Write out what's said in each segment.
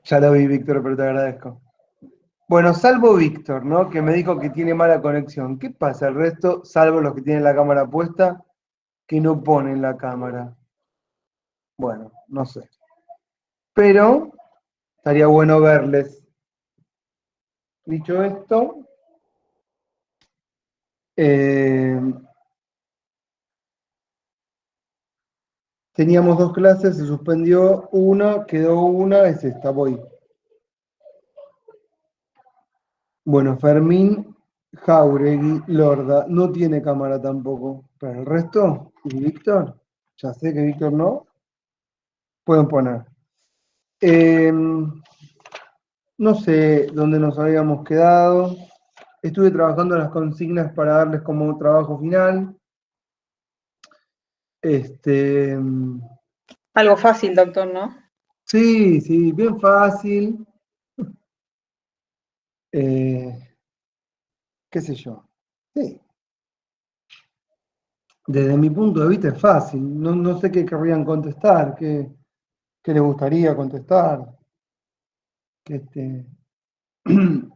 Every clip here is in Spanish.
Ya lo vi, Víctor, pero te agradezco. Bueno, salvo Víctor, ¿no? Que me dijo que tiene mala conexión. ¿Qué pasa? El resto, salvo los que tienen la cámara puesta, que no ponen la cámara. Bueno, no sé. Pero estaría bueno verles. Dicho esto, eh, teníamos dos clases, se suspendió una, quedó una, es esta, voy. Bueno, Fermín Jauregui Lorda no tiene cámara tampoco. Pero el resto, y Víctor, ya sé que Víctor no, pueden poner. Eh, no sé dónde nos habíamos quedado. Estuve trabajando en las consignas para darles como trabajo final. Este, Algo fácil, doctor, ¿no? sí, sí, bien fácil. Qué sé yo. Sí. Desde mi punto de vista es fácil. No sé qué querrían contestar, qué les gustaría contestar.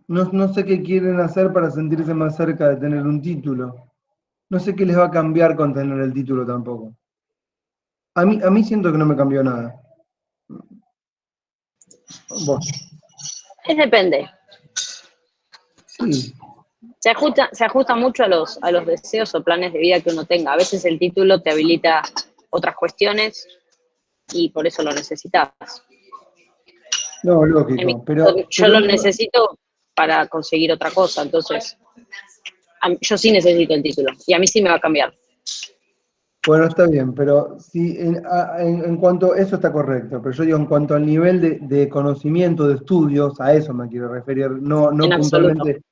No sé qué quieren hacer para sentirse más cerca de tener un título. No sé qué les va a cambiar con tener el título tampoco. A mí siento que no me cambió nada. Vos. Depende. Sí. Se ajusta mucho a los deseos o planes de vida que uno tenga. A veces el título te habilita otras cuestiones y por eso lo necesitas. No, En mi lógico. caso, yo Pero lo necesito para conseguir otra cosa, entonces yo sí necesito el título y a mí sí me va a cambiar. bueno, está bien, pero sí, en cuanto, eso está correcto, pero yo digo, en cuanto al nivel de conocimiento, de estudios, a eso me quiero referir, no En absoluto. puntualmente,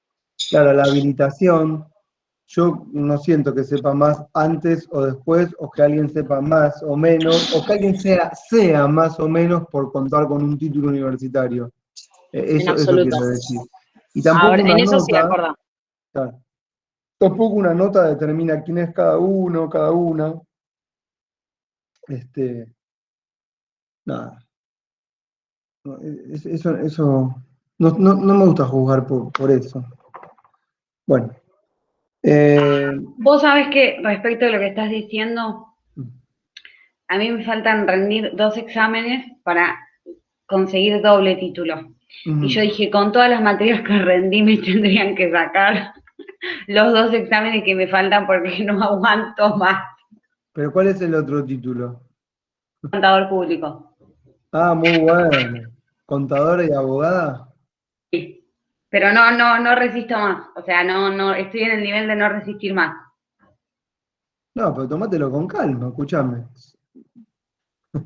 claro, la habilitación, yo no siento que sepa más antes o después, o que alguien sepa más o menos, o que alguien sea más o menos por contar con un título universitario. En Eso absoluto. quiero decir. Y tampoco Ahora, una en eso sí, de nota, acuerdo. claro, tampoco una nota determina quién es cada uno, cada una. Nada. No, eso no me gusta juzgar por eso. Bueno. Vos sabés que respecto a lo que estás diciendo, a mí me faltan rendir 2 exámenes para conseguir doble título. Y yo dije, con todas las materias que rendí me tendrían que sacar los 2 exámenes que me faltan porque no aguanto más. ¿Pero cuál es el otro título? Contador público. Ah, muy bueno. ¿Contadora y abogada? Sí. Pero no resisto más. O sea, no, estoy en el nivel de no resistir más. No, pero tomátelo con calma, escúchame.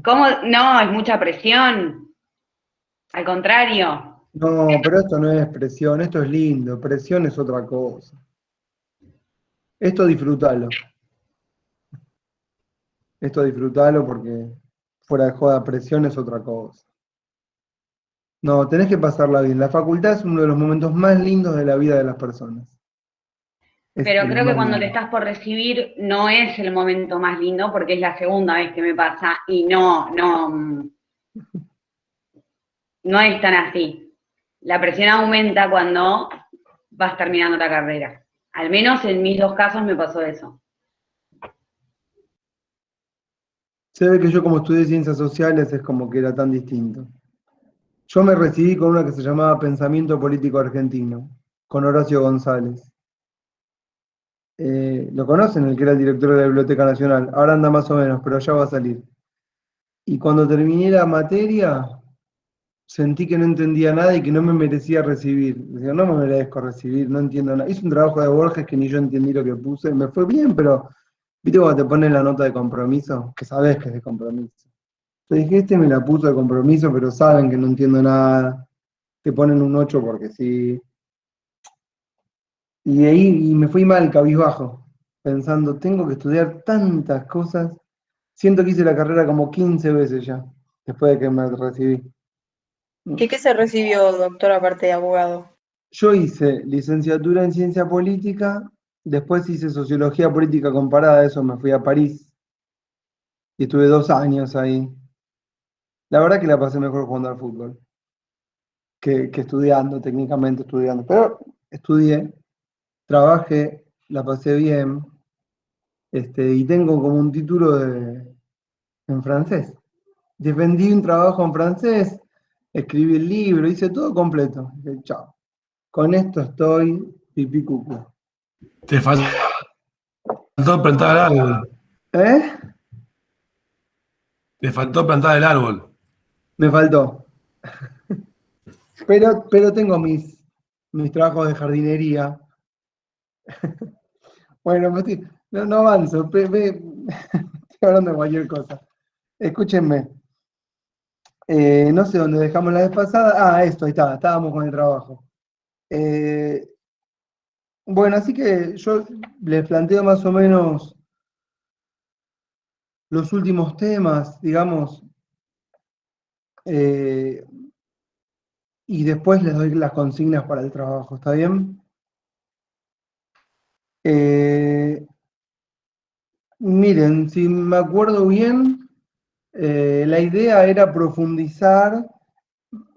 ¿Cómo? No, es mucha presión. Al contrario. No, pero esto no es presión, esto es lindo. Presión es otra cosa. Esto disfrútalo. Esto disfrútalo porque fuera de joda, presión es otra cosa. No, tenés que pasarla bien. La facultad es uno de los momentos más lindos de la vida de las personas. Es Pero de los creo que más cuando te lindos. estás por recibir no es el momento más lindo porque es la segunda vez que me pasa y no es tan así. La presión aumenta cuando vas terminando la carrera. Al menos en mis 2 casos me pasó eso. Se ve que yo como estudié ciencias sociales es como que era tan distinto. Yo me recibí con una que se llamaba Pensamiento Político Argentino, con Horacio González. ¿Lo conocen? El que era el director de la Biblioteca Nacional. Ahora anda más o menos, pero ya va a salir. Y cuando terminé la materia, sentí que no entendía nada y que no me merecía recibir. Decía, no me merezco recibir, no entiendo nada. Hice un trabajo de Borges que ni yo entendí lo que puse. Me fue bien, pero ¿viste cuando te ponen la nota de compromiso? Que sabes que es de compromiso. Yo dije, este me la puso de compromiso, pero saben que no entiendo nada. Te ponen un 8 porque sí. Y de ahí y me fui mal, cabizbajo, pensando, tengo que estudiar tantas cosas. Siento que hice la carrera como 15 veces ya, después de que me recibí. ¿Qué se recibió, doctor, aparte de abogado? Yo hice licenciatura en ciencia política, después hice sociología política comparada, eso me fui a París y estuve 2 años ahí. La verdad que la pasé mejor jugando al fútbol. que estudiando, técnicamente estudiando. Pero estudié, trabajé, la pasé bien, y tengo como un título en francés. Defendí un trabajo en francés, escribí el libro, hice todo completo. Dije, chao. Con esto estoy pipí cucú. Te faltó plantar el árbol. ¿Eh? Te faltó plantar el árbol. Me faltó. Pero tengo mis trabajos de jardinería. Bueno, no avanzo. Estoy hablando de cualquier cosa. Escúchenme. No sé dónde dejamos la vez pasada. Esto, ahí está. Estábamos con el trabajo. Bueno, así que yo les planteo más o menos los últimos temas, digamos, y después les doy las consignas para el trabajo, ¿está bien? Miren, si me acuerdo bien, la idea era profundizar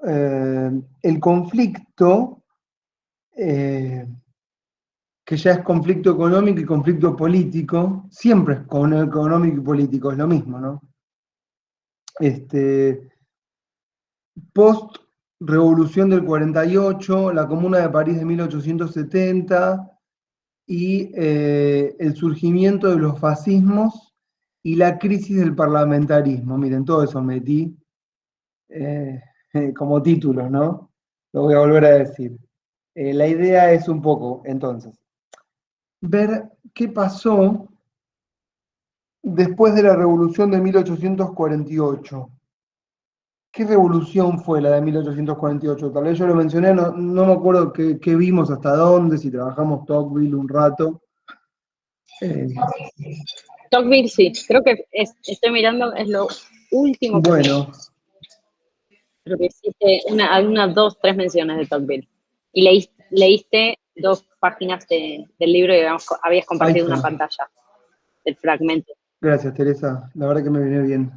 el conflicto, que ya es conflicto económico y conflicto político, siempre es con económico y político, es lo mismo, ¿no? Post-revolución del 48, la Comuna de París de 1870 y el surgimiento de los fascismos y la crisis del parlamentarismo. Miren, todo eso metí como títulos, ¿no? Lo voy a volver a decir. La idea es un poco, entonces, ver qué pasó después de la revolución de 1848. ¿Qué revolución fue la de 1848? Tal vez yo lo mencioné, no me acuerdo qué vimos, hasta dónde, si trabajamos Tocqueville un rato. Tocqueville sí, creo que estoy mirando, es lo último que Bueno, creo que hiciste unas 2, 3 menciones de Tocqueville. Y leíste 2 páginas del libro y habías compartido ahí una está. pantalla del fragmento. Gracias, Teresa. La verdad que me viene bien.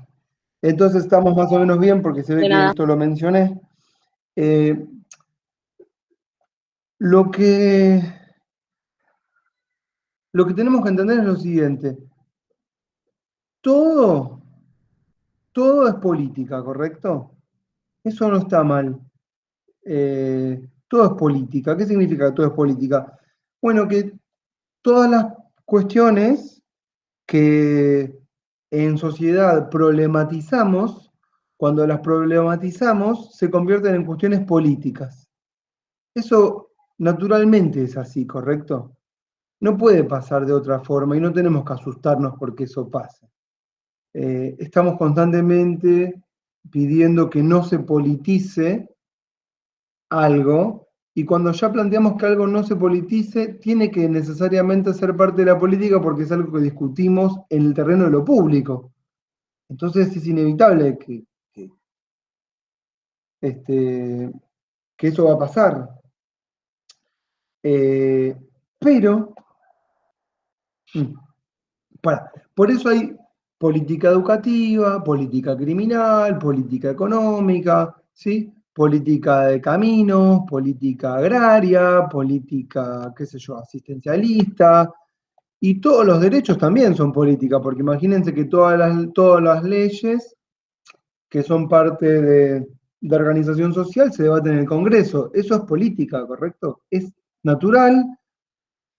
Entonces estamos más o menos bien porque se ve De que nada. esto lo mencioné. Lo que tenemos que entender es lo siguiente. Todo es política, ¿correcto? Eso no está mal. Todo es política. ¿Qué significa que todo es política? Bueno, que todas las cuestiones que en sociedad problematizamos, cuando las problematizamos, se convierten en cuestiones políticas. Eso naturalmente es así, ¿correcto? No puede pasar de otra forma y no tenemos que asustarnos porque eso pase. Estamos constantemente pidiendo que no se politice algo, y cuando ya planteamos que algo no se politice, tiene que necesariamente ser parte de la política porque es algo que discutimos en el terreno de lo público. Entonces es inevitable que eso va a pasar. Pero, por eso hay política educativa, política criminal, política económica, ¿sí? Política de caminos, política agraria, política, qué sé yo, asistencialista, y todos los derechos también son política, porque imagínense que todas las leyes que son parte de organización social se debaten en el Congreso. Eso es política, ¿correcto? Es natural,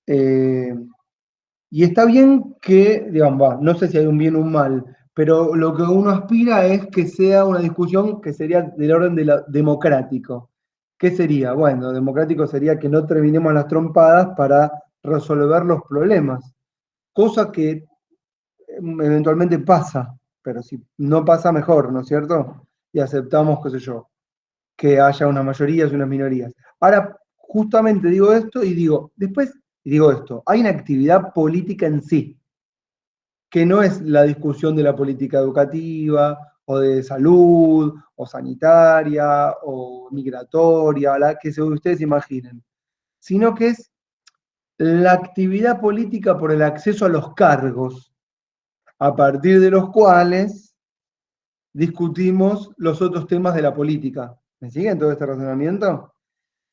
y está bien que, digamos, no sé si hay un bien o un mal, pero lo que uno aspira es que sea una discusión que sería del orden democrático. ¿Qué sería? Bueno, democrático sería que no terminemos las trompadas para resolver los problemas, cosa que eventualmente pasa, pero si no pasa mejor, ¿no es cierto? Y aceptamos, qué sé yo, que haya unas mayorías y unas minorías. Ahora, justamente digo esto y digo esto, hay una actividad política en sí, que no es la discusión de la política educativa, o de salud, o sanitaria, o migratoria, la que ustedes imaginen, sino que es la actividad política por el acceso a los cargos, a partir de los cuales discutimos los otros temas de la política. ¿Me siguen todo este razonamiento?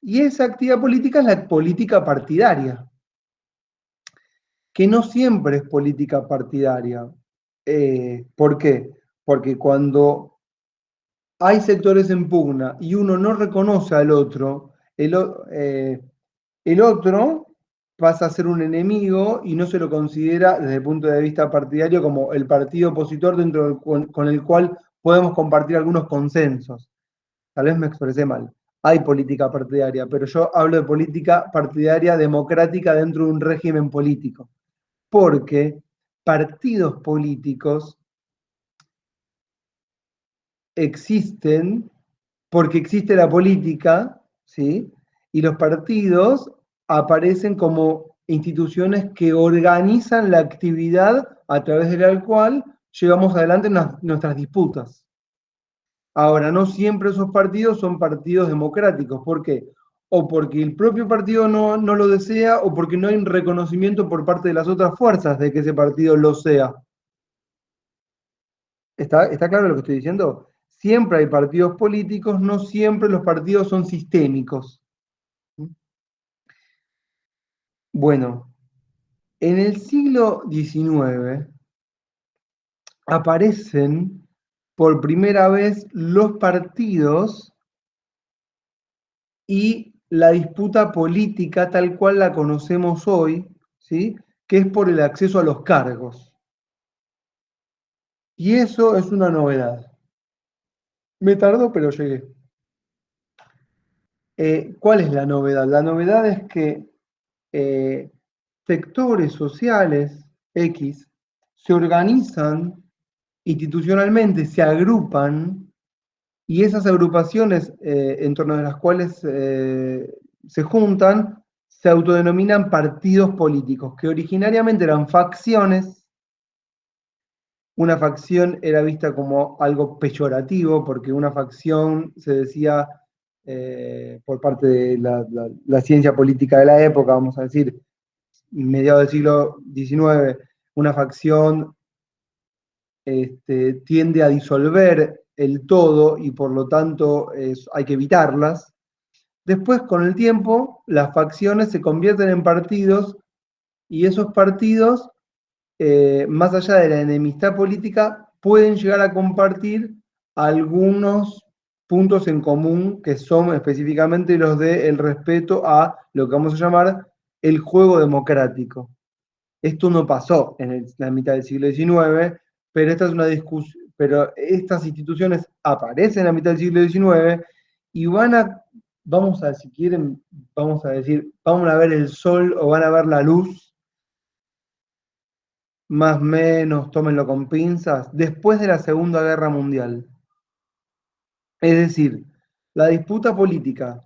Y esa actividad política es la política partidaria, que no siempre es política partidaria. ¿Por qué? Porque cuando hay sectores en pugna y uno no reconoce al otro, el otro pasa a ser un enemigo y no se lo considera desde el punto de vista partidario como el partido opositor dentro del con el cual podemos compartir algunos consensos. Tal vez me expresé mal. Hay política partidaria, pero yo hablo de política partidaria democrática dentro de un régimen político. Porque partidos políticos existen porque existe la política, ¿sí? Y los partidos aparecen como instituciones que organizan la actividad a través de la cual llevamos adelante nuestras disputas. Ahora, no siempre esos partidos son partidos democráticos. ¿Por qué? O porque el propio partido no lo desea, o porque no hay un reconocimiento por parte de las otras fuerzas de que ese partido lo sea. ¿Está claro lo que estoy diciendo? Siempre hay partidos políticos, no siempre los partidos son sistémicos. Bueno, en el siglo XIX aparecen por primera vez los partidos y la disputa política tal cual la conocemos hoy, ¿sí? Que es por el acceso a los cargos. Y eso es una novedad. Me tardó, pero llegué. ¿Cuál es la novedad? La novedad es que sectores sociales X se organizan institucionalmente, se agrupan y esas agrupaciones en torno de las cuales se juntan se autodenominan partidos políticos, que originariamente eran facciones. Una facción era vista como algo peyorativo, porque una facción se decía por parte de la ciencia política de la época, vamos a decir, mediados del siglo XIX, una facción tiende a disolver el todo y por lo tanto hay que evitarlas. Después, con el tiempo, las facciones se convierten en partidos y esos partidos, más allá de la enemistad política, pueden llegar a compartir algunos puntos en común que son específicamente los del respeto a lo que vamos a llamar el juego democrático. Esto no pasó en la mitad del siglo XIX, pero esta es una discusión, pero estas instituciones aparecen en la mitad del siglo XIX y vamos a, si quieren, vamos a decir, vamos a ver el sol o van a ver la luz, más o menos, tómenlo con pinzas, después de la Segunda Guerra Mundial. Es decir, la disputa política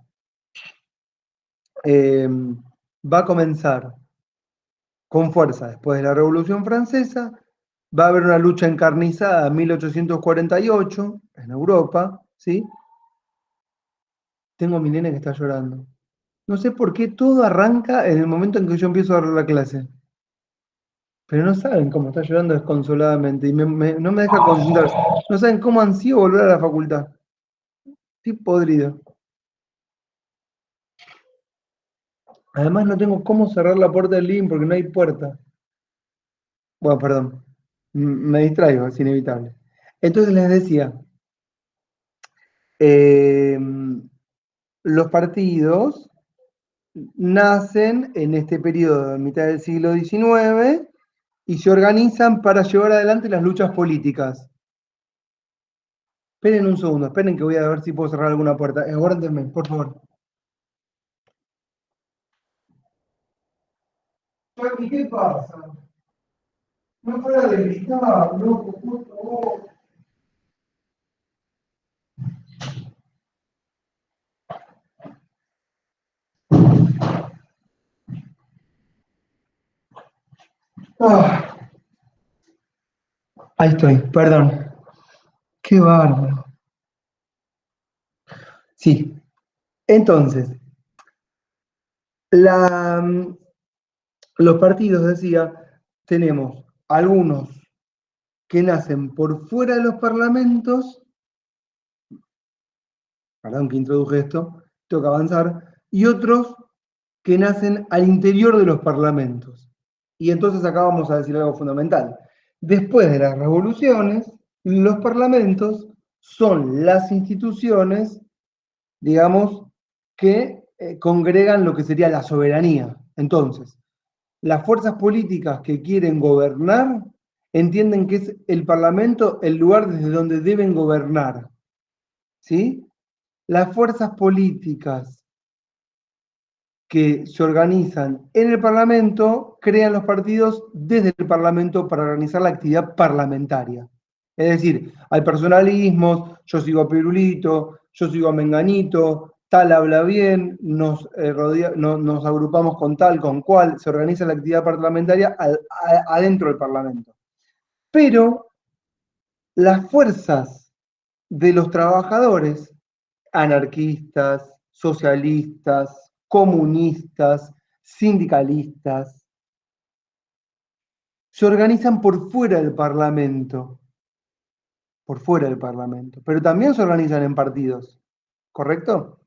va a comenzar con fuerza después de la Revolución Francesa. Va a haber una lucha encarnizada en 1848 en Europa, ¿sí? Tengo a mi nene que está llorando. No sé por qué todo arranca en el momento en que yo empiezo a dar la clase. Pero no saben cómo está llorando desconsoladamente y no me deja concentrarse. No saben cómo ansío volver a la facultad. Estoy podrido. Además no tengo cómo cerrar la puerta del living porque no hay puerta. Bueno, perdón. Me distraigo, es inevitable. Entonces les decía, los partidos nacen en este periodo de mitad del siglo XIX y se organizan para llevar adelante las luchas políticas. Esperen un segundo, esperen que voy a ver si puedo cerrar alguna puerta. Aguárdenme, por favor. ¿Y qué pasa? No fuera de gritar, loco, por favor. Ah, ahí estoy, perdón. Qué bárbaro. Sí, entonces, los partidos, decía, tenemos algunos que nacen por fuera de los parlamentos perdón que introduje esto, tengo que avanzar, y otros que nacen al interior de los parlamentos. Y entonces acá vamos a decir algo fundamental. Después de las revoluciones, los parlamentos son las instituciones, digamos, que congregan lo que sería la soberanía. Entonces, las fuerzas políticas que quieren gobernar entienden que es el Parlamento el lugar desde donde deben gobernar. ¿Sí? Las fuerzas políticas que se organizan en el Parlamento crean los partidos desde el Parlamento para organizar la actividad parlamentaria. Es decir, hay personalismos, yo sigo a Pirulito, yo sigo a Menganito, tal habla bien, nos agrupamos con tal, con cual, se organiza la actividad parlamentaria adentro del Parlamento. Pero las fuerzas de los trabajadores, anarquistas, socialistas, comunistas, sindicalistas, se organizan por fuera del Parlamento, pero también se organizan en partidos, ¿correcto?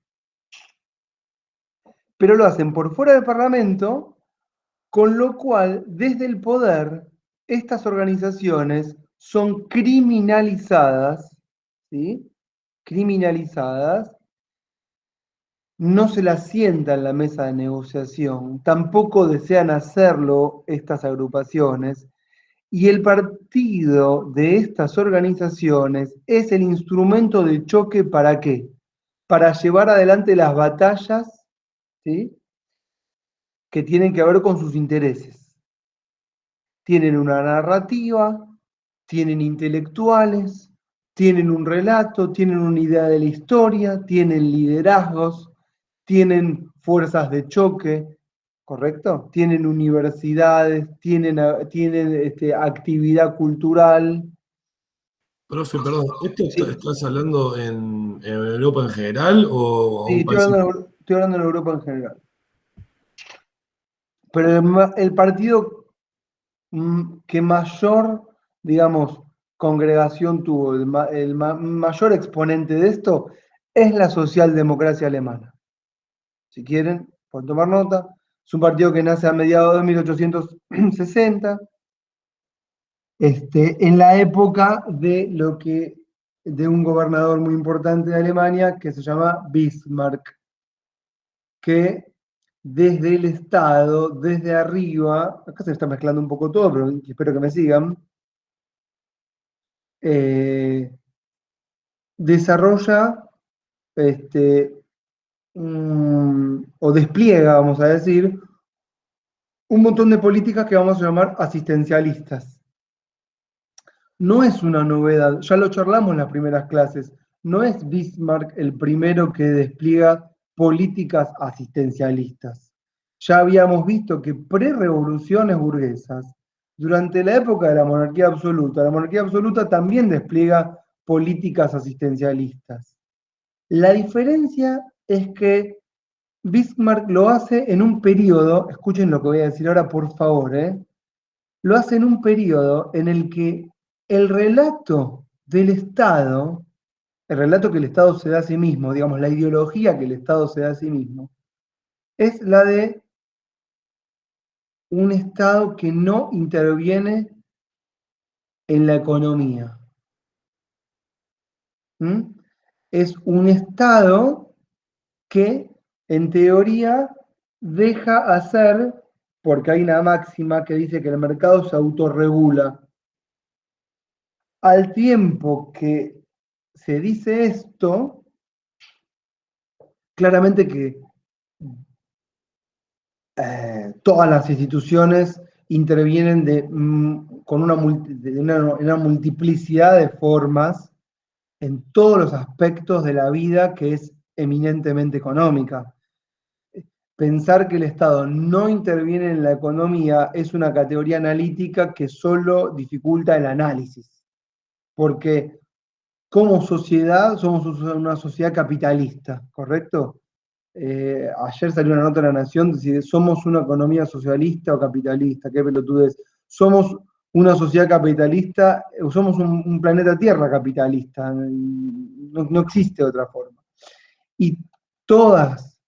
Pero lo hacen por fuera del Parlamento, con lo cual, desde el poder, estas organizaciones son criminalizadas, ¿sí? Criminalizadas, no se las sienta en la mesa de negociación, tampoco desean hacerlo estas agrupaciones, y el partido de estas organizaciones es el instrumento de choque ¿para qué? Para llevar adelante las batallas, ¿sí?, que tienen que ver con sus intereses. Tienen una narrativa, tienen intelectuales, tienen un relato, tienen una idea de la historia, tienen liderazgos, tienen fuerzas de choque, ¿correcto? Tienen universidades, tienen actividad cultural. Profe, perdón, ¿esto Sí, estás hablando en Europa en general o sí, un país? estoy hablando en Europa en general. Pero el partido que mayor, digamos, congregación tuvo, el mayor exponente de esto, es la socialdemocracia alemana. Si quieren, pueden tomar nota. Es un partido que nace a mediados de 1860, en la época de un gobernador muy importante de Alemania que se llama Bismarck, que desde el Estado, desde arriba, acá se está mezclando un poco todo, pero espero que me sigan, desarrolla o despliega, vamos a decir, un montón de políticas que vamos a llamar asistencialistas. No es una novedad, ya lo charlamos en las primeras clases, no es Bismarck el primero que despliega políticas asistencialistas. Ya habíamos visto que pre-revoluciones burguesas, durante la época de la monarquía absoluta también despliega políticas asistencialistas. La diferencia es que Bismarck lo hace en un periodo, escuchen lo que voy a decir ahora por favor, lo hace en un periodo en el que el relato del Estado, el relato que el Estado se da a sí mismo, digamos, la ideología que el Estado se da a sí mismo, es la de un Estado que no interviene en la economía. Es un Estado que, en teoría, deja hacer, porque hay una máxima que dice que el mercado se autorregula. Al tiempo que se dice esto, claramente que todas las instituciones intervienen con una multiplicidad de formas en todos los aspectos de la vida que es eminentemente económica. Pensar que el Estado no interviene en la economía es una categoría analítica que solo dificulta el análisis, porque como sociedad somos una sociedad capitalista, ¿correcto? Ayer salió una nota de La Nación, si somos una economía socialista o capitalista, qué pelotudez. Somos una sociedad capitalista, somos un planeta Tierra capitalista, no existe otra forma. Y todas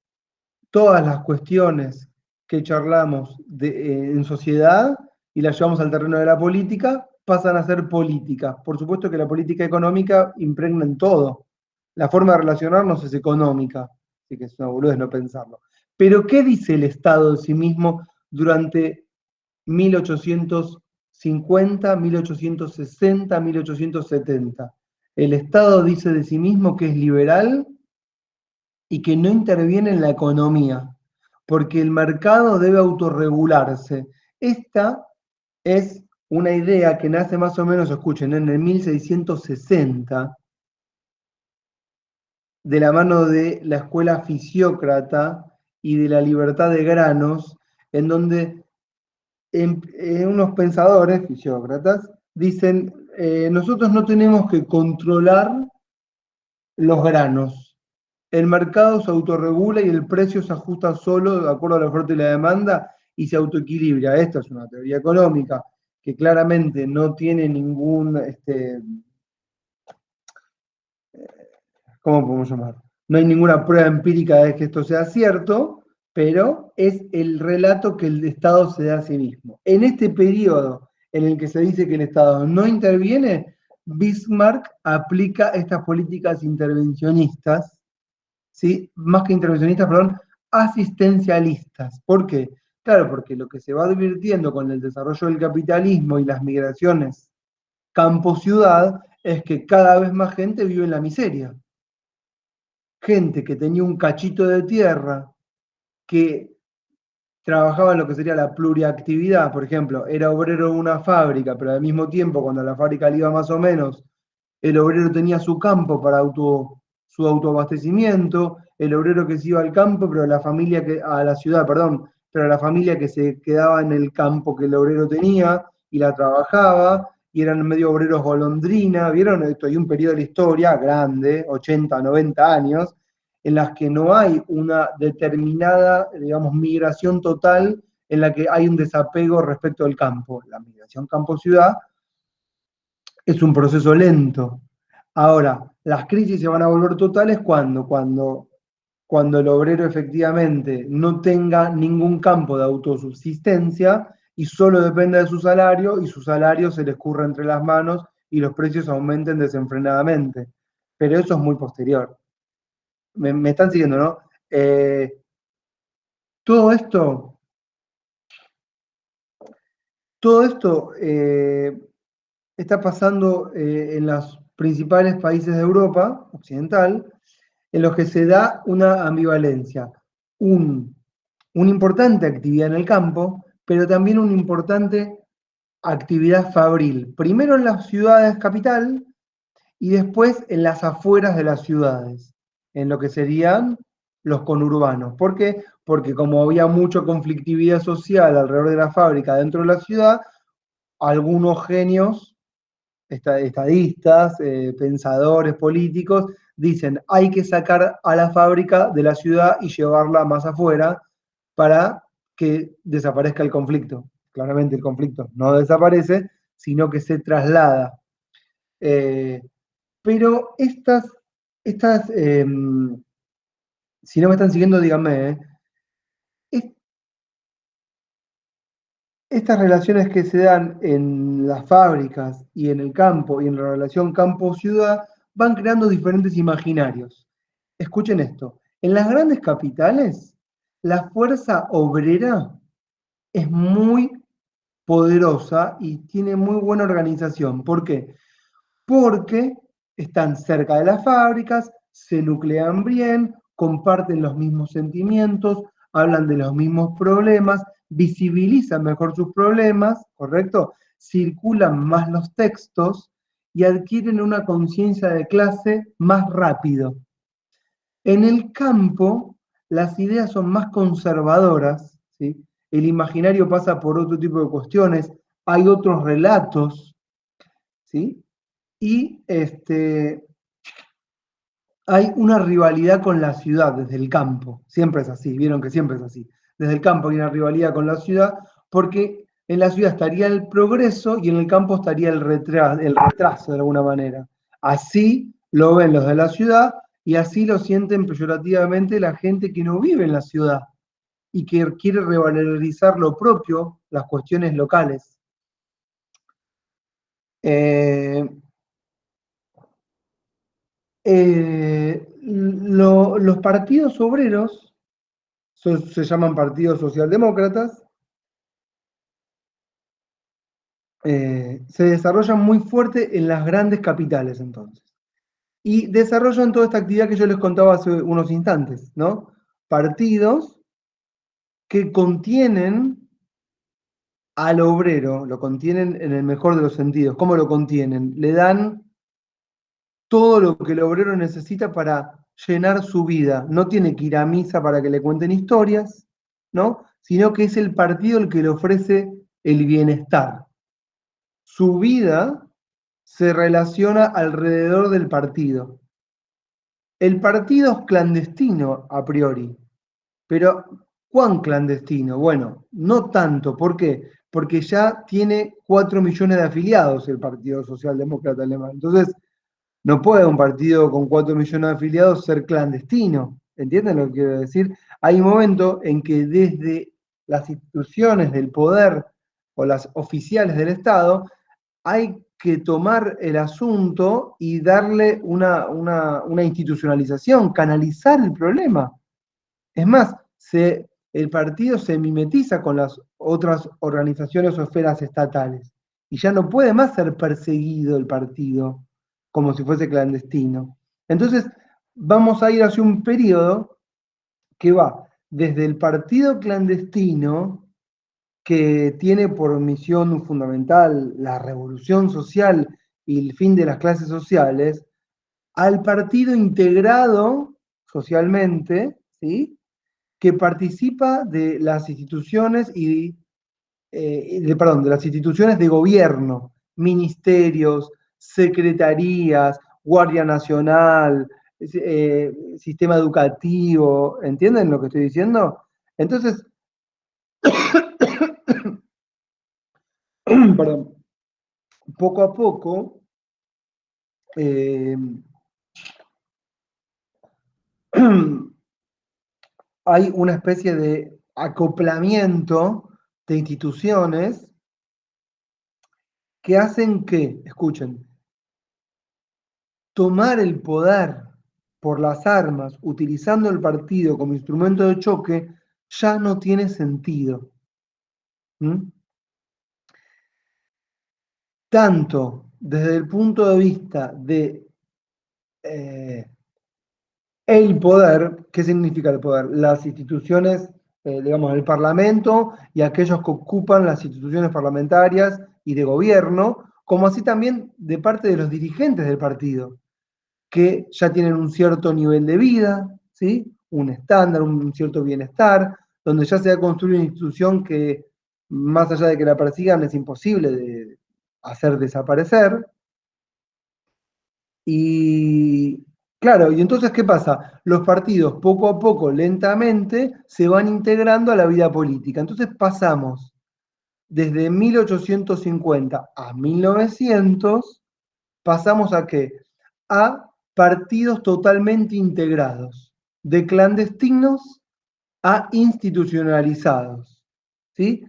las cuestiones que charlamos en sociedad y las llevamos al terreno de la política, pasan a ser política. Por supuesto que la política económica impregna en todo. La forma de relacionarnos es económica, así que es una boludez no pensarlo. Pero ¿qué dice el Estado de sí mismo durante 1850, 1860, 1870? El Estado dice de sí mismo que es liberal y que no interviene en la economía, porque el mercado debe autorregularse. Esta es una idea que nace más o menos, escuchen, en el 1660, de la mano de la escuela fisiócrata y de la libertad de granos, en donde unos pensadores fisiócratas dicen, nosotros no tenemos que controlar los granos. El mercado se autorregula y el precio se ajusta solo de acuerdo a la oferta y la demanda y se autoequilibra. Esta es una teoría económica que claramente no tiene ningún, ¿cómo podemos llamar? No hay ninguna prueba empírica de que esto sea cierto, pero es el relato que el Estado se da a sí mismo. En este periodo en el que se dice que el Estado no interviene, Bismarck aplica estas políticas intervencionistas, ¿sí? Más que intervencionistas, perdón, asistencialistas. ¿Por qué? Claro, porque lo que se va advirtiendo con el desarrollo del capitalismo y las migraciones campo-ciudad es que cada vez más gente vive en la miseria. Gente que tenía un cachito de tierra, que trabajaba en lo que sería la pluriactividad, por ejemplo, era obrero de una fábrica, pero al mismo tiempo, cuando a la fábrica le iba más o menos, el obrero tenía su campo para su autoabastecimiento, el obrero que se iba al campo, pero a la ciudad, perdón, pero la familia que se quedaba en el campo que el obrero tenía y la trabajaba, y eran medio obreros golondrina, ¿vieron? Esto hay un periodo de la historia grande, 80, 90 años, en las que no hay una determinada, digamos, migración total en la que hay un desapego respecto al campo. La migración campo-ciudad es un proceso lento. Ahora, las crisis se van a volver totales cuando el obrero efectivamente no tenga ningún campo de autosubsistencia y solo dependa de su salario y su salario se le escurra entre las manos y los precios aumenten desenfrenadamente. Pero eso es muy posterior. Me están siguiendo, ¿no? Todo esto está pasando en los principales países de Europa occidental, en los que se da una ambivalencia, una importante actividad en el campo, pero también una importante actividad fabril, primero en las ciudades capital y después en las afueras de las ciudades, en lo que serían los conurbanos. ¿Por qué? Porque como había mucha conflictividad social alrededor de la fábrica dentro de la ciudad, algunos genios, estadistas, pensadores políticos, dicen hay que sacar a la fábrica de la ciudad y llevarla más afuera para que desaparezca el conflicto. Claramente el conflicto no desaparece, sino que se traslada. Pero si no me están siguiendo, díganme, estas relaciones que se dan en las fábricas y en el campo y en la relación campo-ciudad van creando diferentes imaginarios. Escuchen esto, en las grandes capitales la fuerza obrera es muy poderosa y tiene muy buena organización. ¿Por qué? Porque están cerca de las fábricas, se nuclean bien, comparten los mismos sentimientos, hablan de los mismos problemas, visibilizan mejor sus problemas, ¿correcto? Circulan más los textos y adquieren una conciencia de clase más rápido. En el campo, las ideas son más conservadoras, ¿sí? El imaginario pasa por otro tipo de cuestiones, hay otros relatos, ¿sí? Y hay una rivalidad con la ciudad desde el campo. Siempre es así, vieron que siempre es así. Desde el campo hay una rivalidad con la ciudad porque en la ciudad estaría el progreso y en el campo estaría el retraso de alguna manera. Así lo ven los de la ciudad y así lo sienten peyorativamente la gente que no vive en la ciudad y que quiere revalorizar lo propio, las cuestiones locales. Los partidos obreros se llaman partidos socialdemócratas, se desarrollan muy fuerte en las grandes capitales entonces. Y desarrollan toda esta actividad que yo les contaba hace unos instantes, ¿no? Partidos que contienen al obrero, lo contienen en el mejor de los sentidos. ¿Cómo lo contienen? Le dan todo lo que el obrero necesita para llenar su vida. No tiene que ir a misa para que le cuenten historias, ¿no? Sino que es el partido el que le ofrece el bienestar. Su vida se relaciona alrededor del partido. El partido es clandestino a priori, pero ¿cuán clandestino? Bueno, no tanto. ¿Por qué? Porque ya tiene 4 millones de afiliados el Partido Socialdemócrata Alemán. Entonces, no puede un partido con 4 millones de afiliados ser clandestino. ¿Entienden lo que quiero decir? Hay un momento en que desde las instituciones del poder o las oficiales del Estado hay que tomar el asunto y darle una institucionalización, canalizar el problema. Es más, el partido se mimetiza con las otras organizaciones o esferas estatales y ya no puede más ser perseguido el partido como si fuese clandestino. Entonces, vamos a ir hacia un periodo que va desde el partido clandestino, que tiene por misión fundamental la revolución social y el fin de las clases sociales, al partido integrado socialmente, ¿sí? Que participa de las instituciones de las instituciones de gobierno, ministerios, secretarías, Guardia Nacional, sistema educativo, ¿entienden lo que estoy diciendo? Entonces, perdón, poco a poco, hay una especie de acoplamiento de instituciones que hacen que, escuchen, tomar el poder por las armas, utilizando el partido como instrumento de choque, ya no tiene sentido. ¿Mm? Tanto desde el punto de vista de el poder. ¿Qué significa el poder? Las instituciones, digamos, el Parlamento y aquellos que ocupan las instituciones parlamentarias y de gobierno, como así también de parte de los dirigentes del partido, que ya tienen un cierto nivel de vida, ¿sí? Un estándar, un cierto bienestar, donde ya se ha construido una institución que, más allá de que la persigan, es imposible de hacer desaparecer. Y claro, y entonces, ¿qué pasa? Los partidos poco a poco, lentamente, se van integrando a la vida política. Entonces pasamos desde 1850 a 1900, pasamos ¿a qué? A partidos totalmente integrados, de clandestinos a institucionalizados, ¿sí?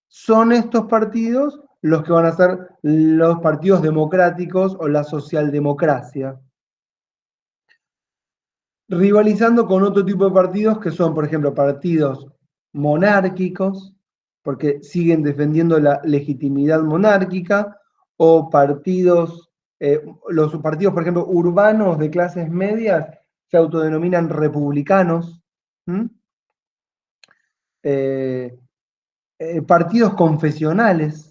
Son estos partidos los que van a ser los partidos democráticos o la socialdemocracia, rivalizando con otro tipo de partidos que son, por ejemplo, partidos monárquicos, porque siguen defendiendo la legitimidad monárquica, o partidos, los partidos, por ejemplo, urbanos de clases medias se autodenominan republicanos. Partidos confesionales.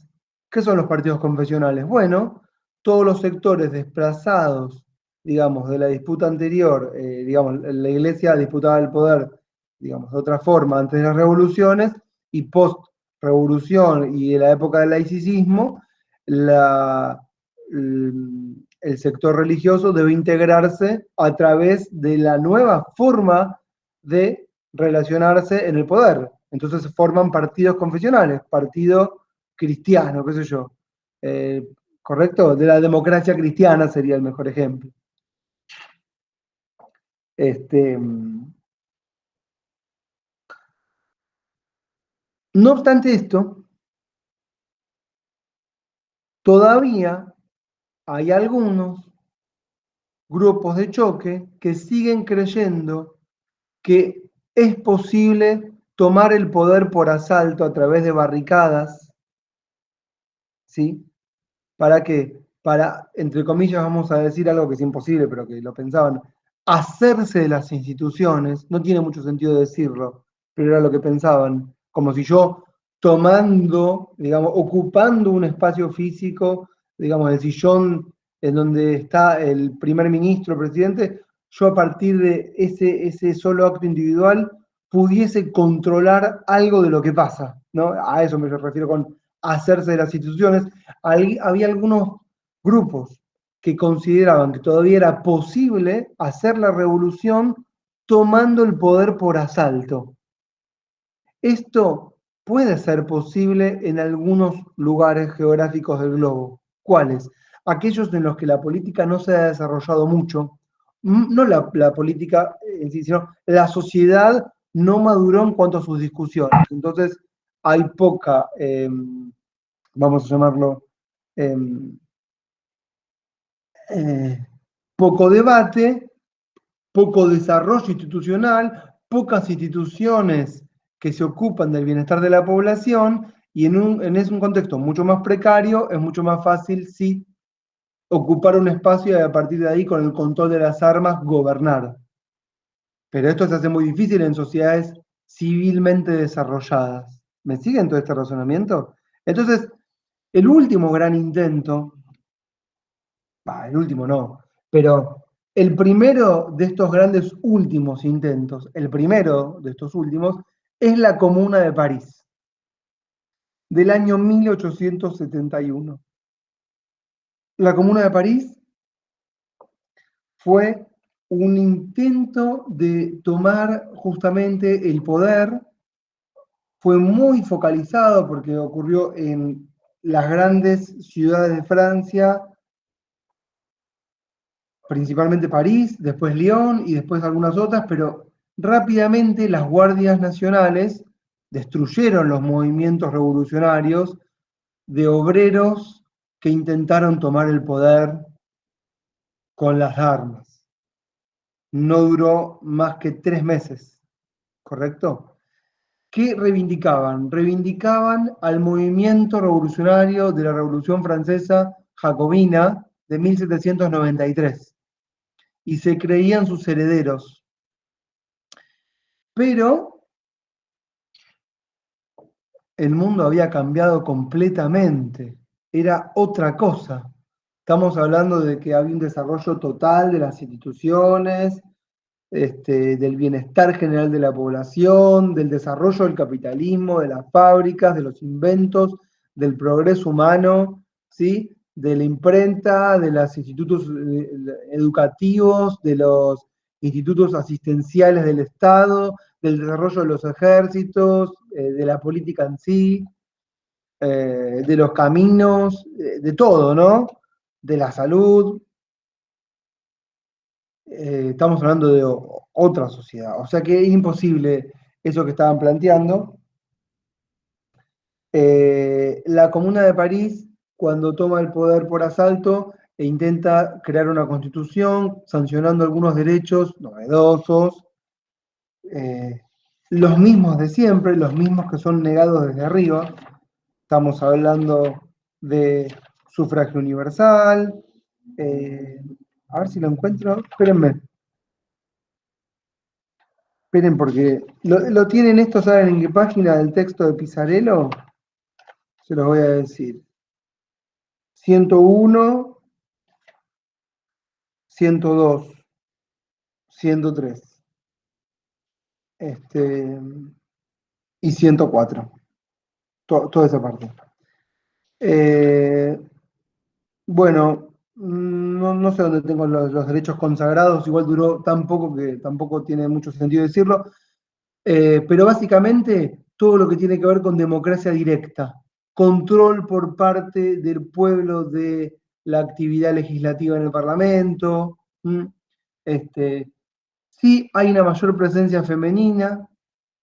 ¿Qué son los partidos confesionales? Bueno, todos los sectores desplazados, digamos, de la disputa anterior, digamos, la iglesia disputaba el poder, digamos, de otra forma antes de las revoluciones, y post-revolución y en la época del laicismo, el sector religioso debe integrarse a través de la nueva forma de relacionarse en el poder. Entonces se forman partidos confesionales, partido cristiano, qué sé yo. ¿Correcto? De la democracia cristiana sería el mejor ejemplo. No obstante esto, todavía hay algunos grupos de choque que siguen creyendo que es posible tomar el poder por asalto a través de barricadas, ¿sí? ¿Para qué? Para, entre comillas, vamos a decir algo que es imposible, pero que lo pensaban, hacerse de las instituciones, no tiene mucho sentido decirlo, pero era lo que pensaban, como si yo tomando, digamos, ocupando un espacio físico, digamos, el sillón en donde está el primer ministro, el presidente, yo a partir de ese solo acto individual pudiese controlar algo de lo que pasa, ¿no? A eso me refiero con hacerse de las instituciones. Había algunos grupos que consideraban que todavía era posible hacer la revolución tomando el poder por asalto. Esto puede ser posible en algunos lugares geográficos del globo. ¿Cuáles? Aquellos en los que la política no se ha desarrollado mucho, no la política en sí, sino la sociedad no maduró en cuanto a sus discusiones. Entonces, hay poca, vamos a llamarlo, poco debate, poco desarrollo institucional, pocas instituciones que se ocupan del bienestar de la población, y en un contexto mucho más precario es mucho más fácil, sí, ocupar un espacio y a partir de ahí, con el control de las armas, gobernar. Pero esto se hace muy difícil en sociedades civilmente desarrolladas. ¿Me siguen todo este razonamiento? Entonces, el último gran intento, el último no, pero el primero de estos grandes últimos intentos, el primero de estos últimos, es la Comuna de París, del año 1871. La Comuna de París fue un intento de tomar justamente el poder, fue muy focalizado porque ocurrió en las grandes ciudades de Francia, principalmente París, después Lyon y después algunas otras, pero rápidamente las guardias nacionales destruyeron los movimientos revolucionarios de obreros que intentaron tomar el poder con las armas. No duró más que 3 meses, ¿correcto? ¿Qué reivindicaban? Reivindicaban al movimiento revolucionario de la Revolución Francesa Jacobina de 1793 y se creían sus herederos. Pero el mundo había cambiado completamente, era otra cosa. Estamos hablando de que había un desarrollo total de las instituciones, del bienestar general de la población, del desarrollo del capitalismo, de las fábricas, de los inventos, del progreso humano, ¿sí? De la imprenta, de los institutos educativos, de los institutos asistenciales del Estado, del desarrollo de los ejércitos, de la política en sí, de los caminos, de todo, ¿no? De la salud. Estamos hablando de otra sociedad. O sea que es imposible eso que estaban planteando. La Comuna de París, cuando toma el poder por asalto, e intenta crear una constitución, sancionando algunos derechos novedosos, los mismos de siempre, los mismos que son negados desde arriba. Estamos hablando de sufragio universal. A ver si lo encuentro. Espérenme. Esperen, porque lo tienen esto, ¿saben en qué página del texto de Pizarello? Se los voy a decir. 101, 102, 103. Y 104. Toda esa parte. Bueno, no sé dónde tengo los derechos consagrados, igual duró tan poco que tampoco tiene mucho sentido decirlo. Pero básicamente todo lo que tiene que ver con democracia directa, control por parte del pueblo de la actividad legislativa en el Parlamento, Sí, hay una mayor presencia femenina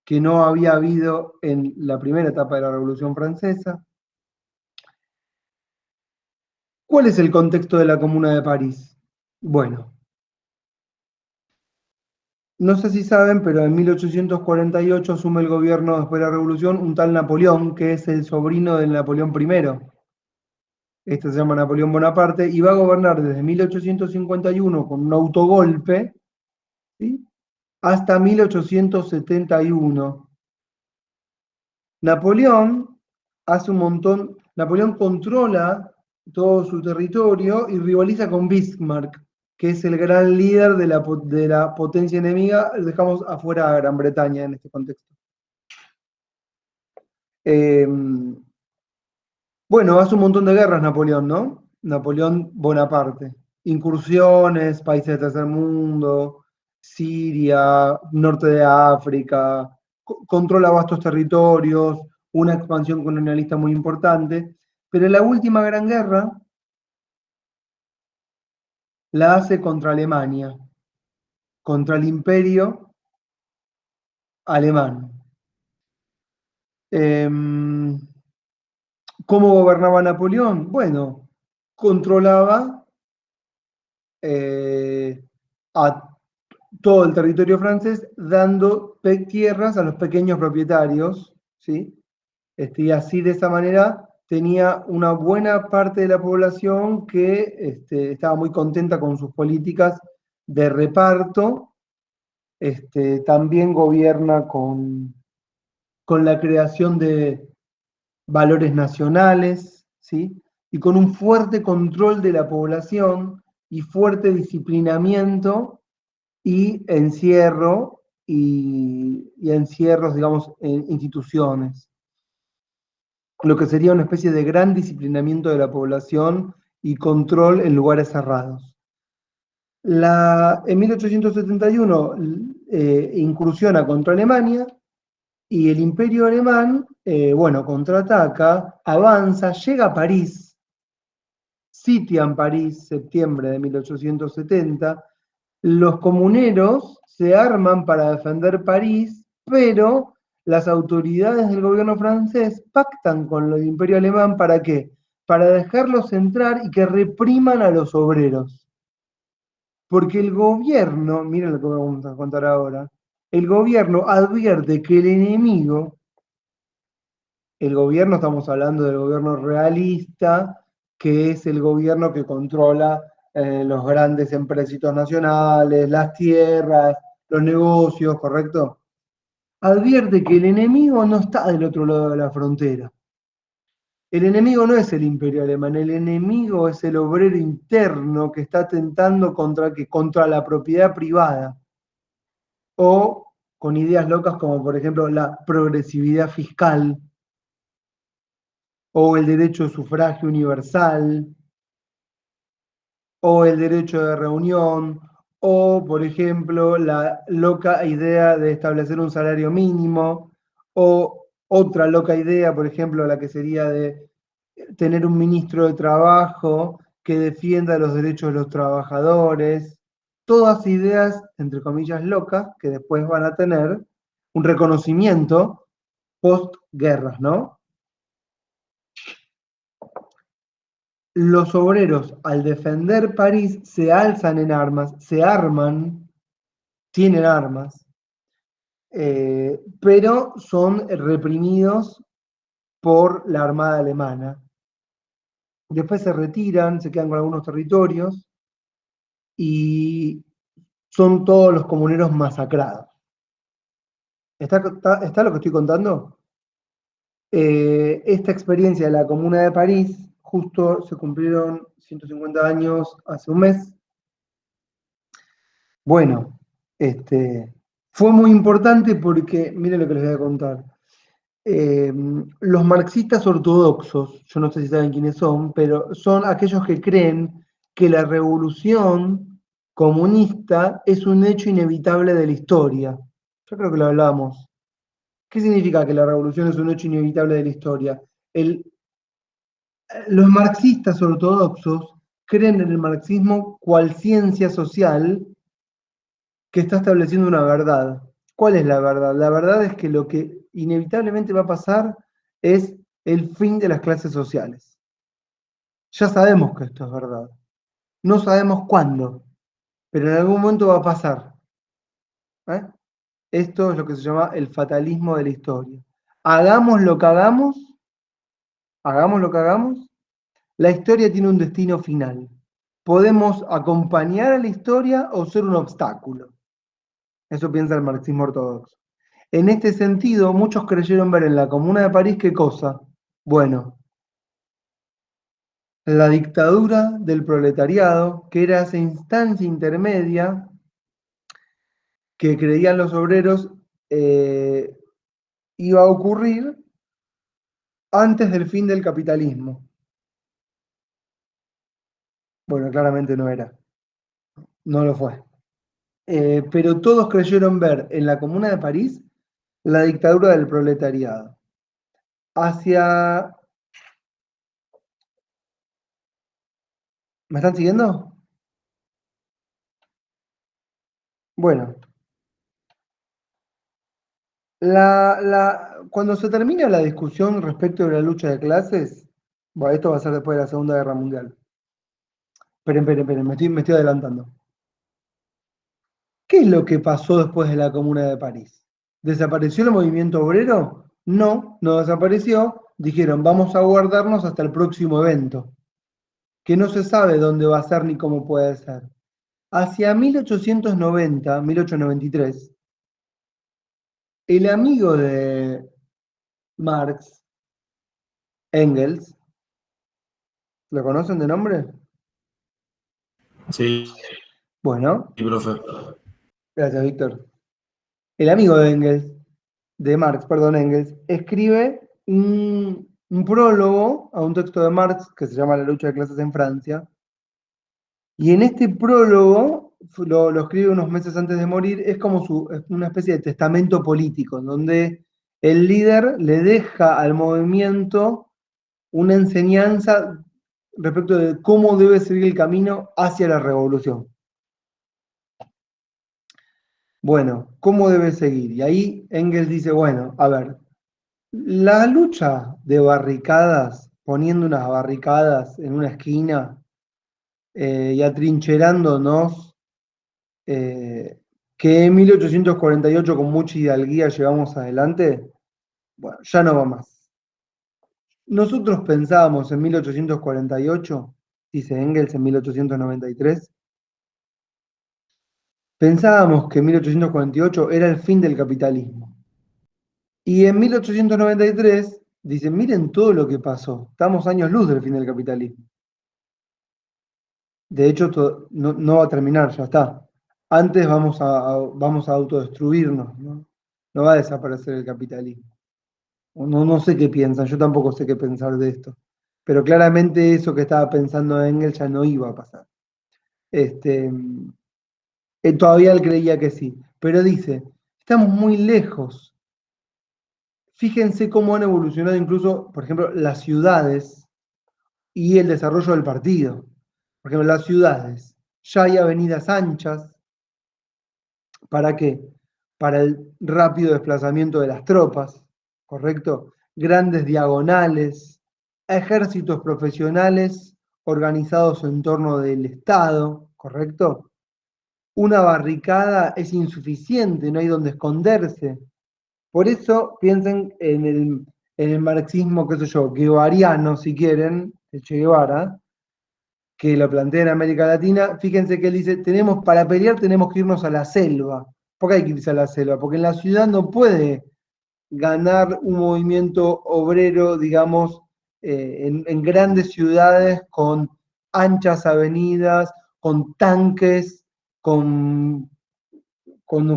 que no había habido en la primera etapa de la Revolución Francesa. ¿Cuál es el contexto de la Comuna de París? Bueno, no sé si saben, pero en 1848 asume el gobierno después de la Revolución un tal Napoleón, que es el sobrino del Napoleón I. Este se llama Napoleón Bonaparte, y va a gobernar desde 1851 con un autogolpe, ¿sí?, hasta 1871. Napoleón Napoleón controla todo su territorio y rivaliza con Bismarck, que es el gran líder de la potencia enemiga. Dejamos afuera a Gran Bretaña en este contexto. Bueno, hace un montón de guerras Napoleón, ¿no? Napoleón Bonaparte. Incursiones, países del tercer mundo, Siria, norte de África, controla vastos territorios, una expansión colonialista muy importante, pero la última gran guerra la hace contra Alemania, contra el imperio alemán. ¿Cómo gobernaba Napoleón? Bueno, controlaba a todo el territorio francés, dando tierras a los pequeños propietarios, ¿sí? Y así, de esa manera, tenía una buena parte de la población que estaba muy contenta con sus políticas de reparto. También gobierna con la creación de valores nacionales, ¿sí?, y con un fuerte control de la población y fuerte disciplinamiento y encierro y encierros, digamos, en instituciones. Lo que sería una especie de gran disciplinamiento de la población y control en lugares cerrados. En 1871 incursiona contra Alemania y el imperio alemán, bueno, contraataca, avanza, llega a París, sitian París, septiembre de 1870. Los comuneros se arman para defender París, pero las autoridades del gobierno francés pactan con el imperio alemán, ¿para qué? Para dejarlos entrar y que repriman a los obreros. Porque el gobierno, miren lo que vamos a contar ahora, el gobierno advierte que el gobierno, estamos hablando del gobierno realista, que es el gobierno que controla los grandes empréstitos nacionales, las tierras, los negocios, ¿correcto? Advierte que el enemigo no está del otro lado de la frontera. El enemigo no es el imperio alemán, el enemigo es el obrero interno que está atentando contra la propiedad privada, o con ideas locas como por ejemplo la progresividad fiscal, o el derecho de sufragio universal, o el derecho de reunión, o por ejemplo la loca idea de establecer un salario mínimo, o otra loca idea, por ejemplo, la que sería de tener un ministro de trabajo que defienda los derechos de los trabajadores. Todas ideas, entre comillas, locas, que después van a tener un reconocimiento postguerras, ¿no? Los obreros, al defender París, se alzan en armas, se arman, tienen armas, pero son reprimidos por la Armada Alemana. Después se retiran, se quedan con algunos territorios y son todos los comuneros masacrados. ¿Está lo que estoy contando? Esta experiencia de la Comuna de París, justo se cumplieron 150 años hace un mes. Bueno, fue muy importante porque, miren lo que les voy a contar. Los marxistas ortodoxos, yo no sé si saben quiénes son, pero son aquellos que creen que la revolución comunista es un hecho inevitable de la historia. Yo creo que lo hablamos. ¿Qué significa que la revolución es un hecho inevitable de la historia? Los marxistas ortodoxos creen en el marxismo cual ciencia social que está estableciendo una verdad. ¿Cuál es la verdad? La verdad es que lo que inevitablemente va a pasar es el fin de las clases sociales. Ya sabemos que esto es verdad. No sabemos cuándo, pero en algún momento va a pasar. ¿Eh? Esto es lo que se llama el fatalismo de la historia. Hagamos lo que hagamos, la historia tiene un destino final. Podemos acompañar a la historia o ser un obstáculo. Eso piensa el marxismo ortodoxo. En este sentido, muchos creyeron ver en la Comuna de París qué cosa. Bueno, la dictadura del proletariado, que era esa instancia intermedia que creían los obreros iba a ocurrir antes del fin del capitalismo. Bueno, claramente no era, no lo fue. Pero todos creyeron ver en la Comuna de París la dictadura del proletariado. ¿Me están siguiendo? Bueno, cuando se termina la discusión respecto de la lucha de clases, bueno, esto va a ser después de la Segunda Guerra Mundial. Esperen, me estoy adelantando. ¿Qué es lo que pasó después de la Comuna de París? ¿Desapareció el movimiento obrero? No, no desapareció. Dijeron, vamos a guardarnos hasta el próximo evento, que no se sabe dónde va a ser ni cómo puede ser. Hacia 1890, 1893, el amigo de Marx, Engels, ¿lo conocen de nombre? Sí, Bueno, profe. gracias, Víctor. El amigo de Engels, de Marx, perdón, Engels, escribe un prólogo a un texto de Marx que se llama La lucha de clases en Francia. Y en este prólogo, lo escribe unos meses antes de morir, es como una especie de testamento político, en donde el líder le deja al movimiento una enseñanza respecto de cómo debe seguir el camino hacia la revolución. Bueno, ¿cómo debe seguir? Y ahí Engels dice, bueno, a ver, la lucha de barricadas, poniendo unas barricadas en una esquina y atrincherándonos, que en 1848 con mucha hidalguía llevamos adelante, bueno, ya no va más. Nosotros pensábamos en 1848, dice Engels en 1893, pensábamos que 1848 era el fin del capitalismo. Y en 1893 dicen, miren todo lo que pasó, estamos años luz del fin del capitalismo. De hecho, no va a terminar, ya está. Antes vamos a autodestruirnos, ¿no? No va a desaparecer el capitalismo. No sé qué piensan, yo tampoco sé qué pensar de esto. Pero claramente eso que estaba pensando Engels ya no iba a pasar. Todavía él creía que sí. Pero dice, estamos muy lejos. Fíjense cómo han evolucionado incluso, por ejemplo, las ciudades y el desarrollo del partido. Por ejemplo, las ciudades. Ya hay avenidas anchas. ¿Para qué? Para el rápido desplazamiento de las tropas, ¿correcto? Grandes diagonales, ejércitos profesionales organizados en torno del Estado, ¿correcto? Una barricada es insuficiente, no hay donde esconderse. Por eso piensen en el marxismo, qué sé yo, guevariano, si quieren, el Che Guevara, que lo plantea en América Latina. Fíjense que él dice, para pelear tenemos que irnos a la selva. ¿Por qué hay que irse a la selva? Porque en la ciudad no puede ganar un movimiento obrero, digamos, en grandes ciudades con anchas avenidas, con tanques, con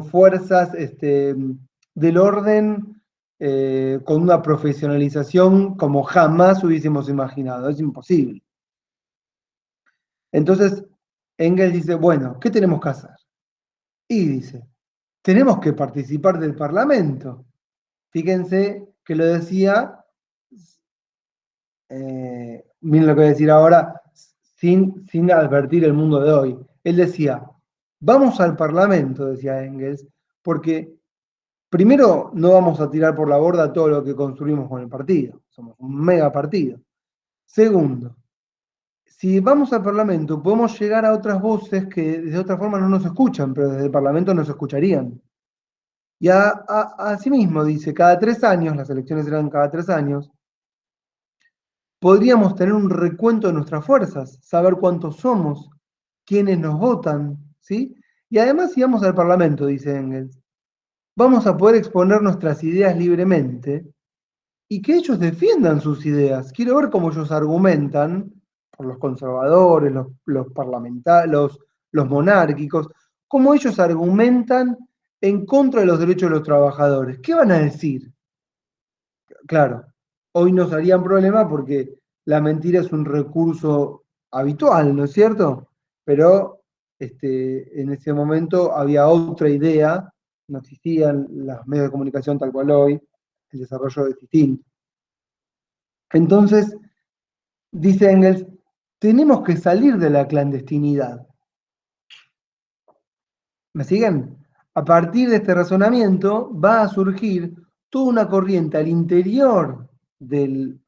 fuerzas del orden, con una profesionalización como jamás hubiésemos imaginado. Es imposible. Entonces, Engels dice, bueno, ¿qué tenemos que hacer? Y dice, tenemos que participar del Parlamento. Fíjense que lo decía, miren lo que voy a decir ahora, sin advertir el mundo de hoy. Él decía, Vamos al Parlamento, decía Engels, porque primero no vamos a tirar por la borda todo lo que construimos con el partido. Somos un mega partido. Segundo, si vamos al Parlamento, podemos llegar a otras voces que de otra forma no nos escuchan, pero desde el Parlamento nos escucharían. Y asimismo, dice, cada 3 años, las elecciones eran cada 3 años, podríamos tener un recuento de nuestras fuerzas, saber cuántos somos, quiénes nos votan, ¿sí? Y además, si vamos al Parlamento, dice Engels, vamos a poder exponer nuestras ideas libremente y que ellos defiendan sus ideas. Quiero ver cómo ellos argumentan, por los conservadores, los parlamentarios, los monárquicos, cómo ellos argumentan en contra de los derechos de los trabajadores. ¿Qué van a decir? Claro, hoy nos harían problema porque la mentira es un recurso habitual, ¿no es cierto? Pero en ese momento había otra idea, no existían los medios de comunicación tal cual hoy, el desarrollo es distinto. Entonces, dice Engels, tenemos que salir de la clandestinidad. ¿Me siguen? A partir de este razonamiento va a surgir toda una corriente al interior del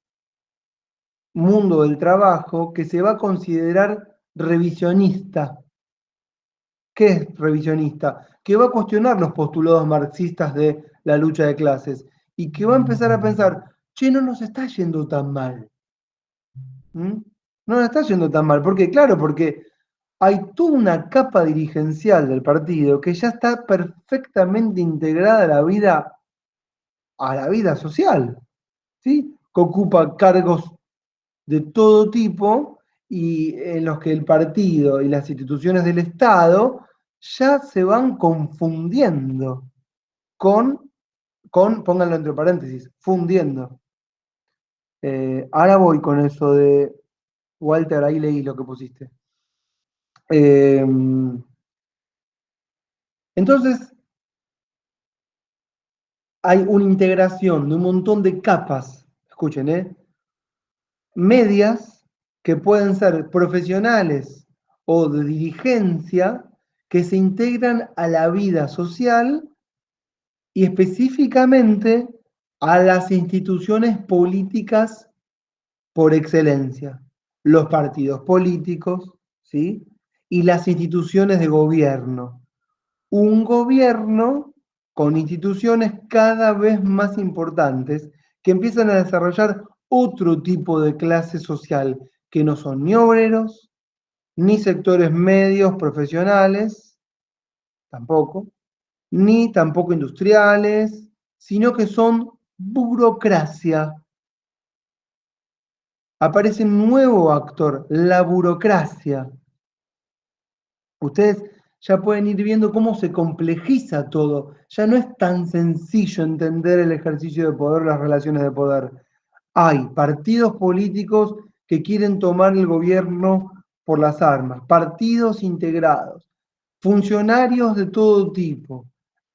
mundo del trabajo que se va a considerar revisionista. ¿Qué es revisionista? Que va a cuestionar los postulados marxistas de la lucha de clases y que va a empezar a pensar, che, no nos está yendo tan mal. ¿Mm? No nos está yendo tan mal. ¿Por qué? Claro, porque hay toda una capa dirigencial del partido que ya está perfectamente integrada a la vida social, ¿sí? Que ocupa cargos de todo tipo y en los que el partido y las instituciones del Estado ya se van confundiendo con pónganlo entre paréntesis, fundiendo. Ahora voy con eso de Walter, ahí leí lo que pusiste. Entonces, hay una integración de un montón de capas, escuchen, medias que pueden ser profesionales o de dirigencia que se integran a la vida social y específicamente a las instituciones políticas por excelencia, los partidos políticos, ¿sí? Y las instituciones de gobierno. Un gobierno con instituciones cada vez más importantes que empiezan a desarrollar otro tipo de clase social, que no son ni obreros, ni sectores medios profesionales, tampoco, ni tampoco industriales, sino que son burocracia. Aparece un nuevo actor, la burocracia. Ustedes ya pueden ir viendo cómo se complejiza todo. Ya no es tan sencillo entender el ejercicio de poder, las relaciones de poder. Hay partidos políticos que quieren tomar el gobierno por las armas, partidos integrados, funcionarios de todo tipo,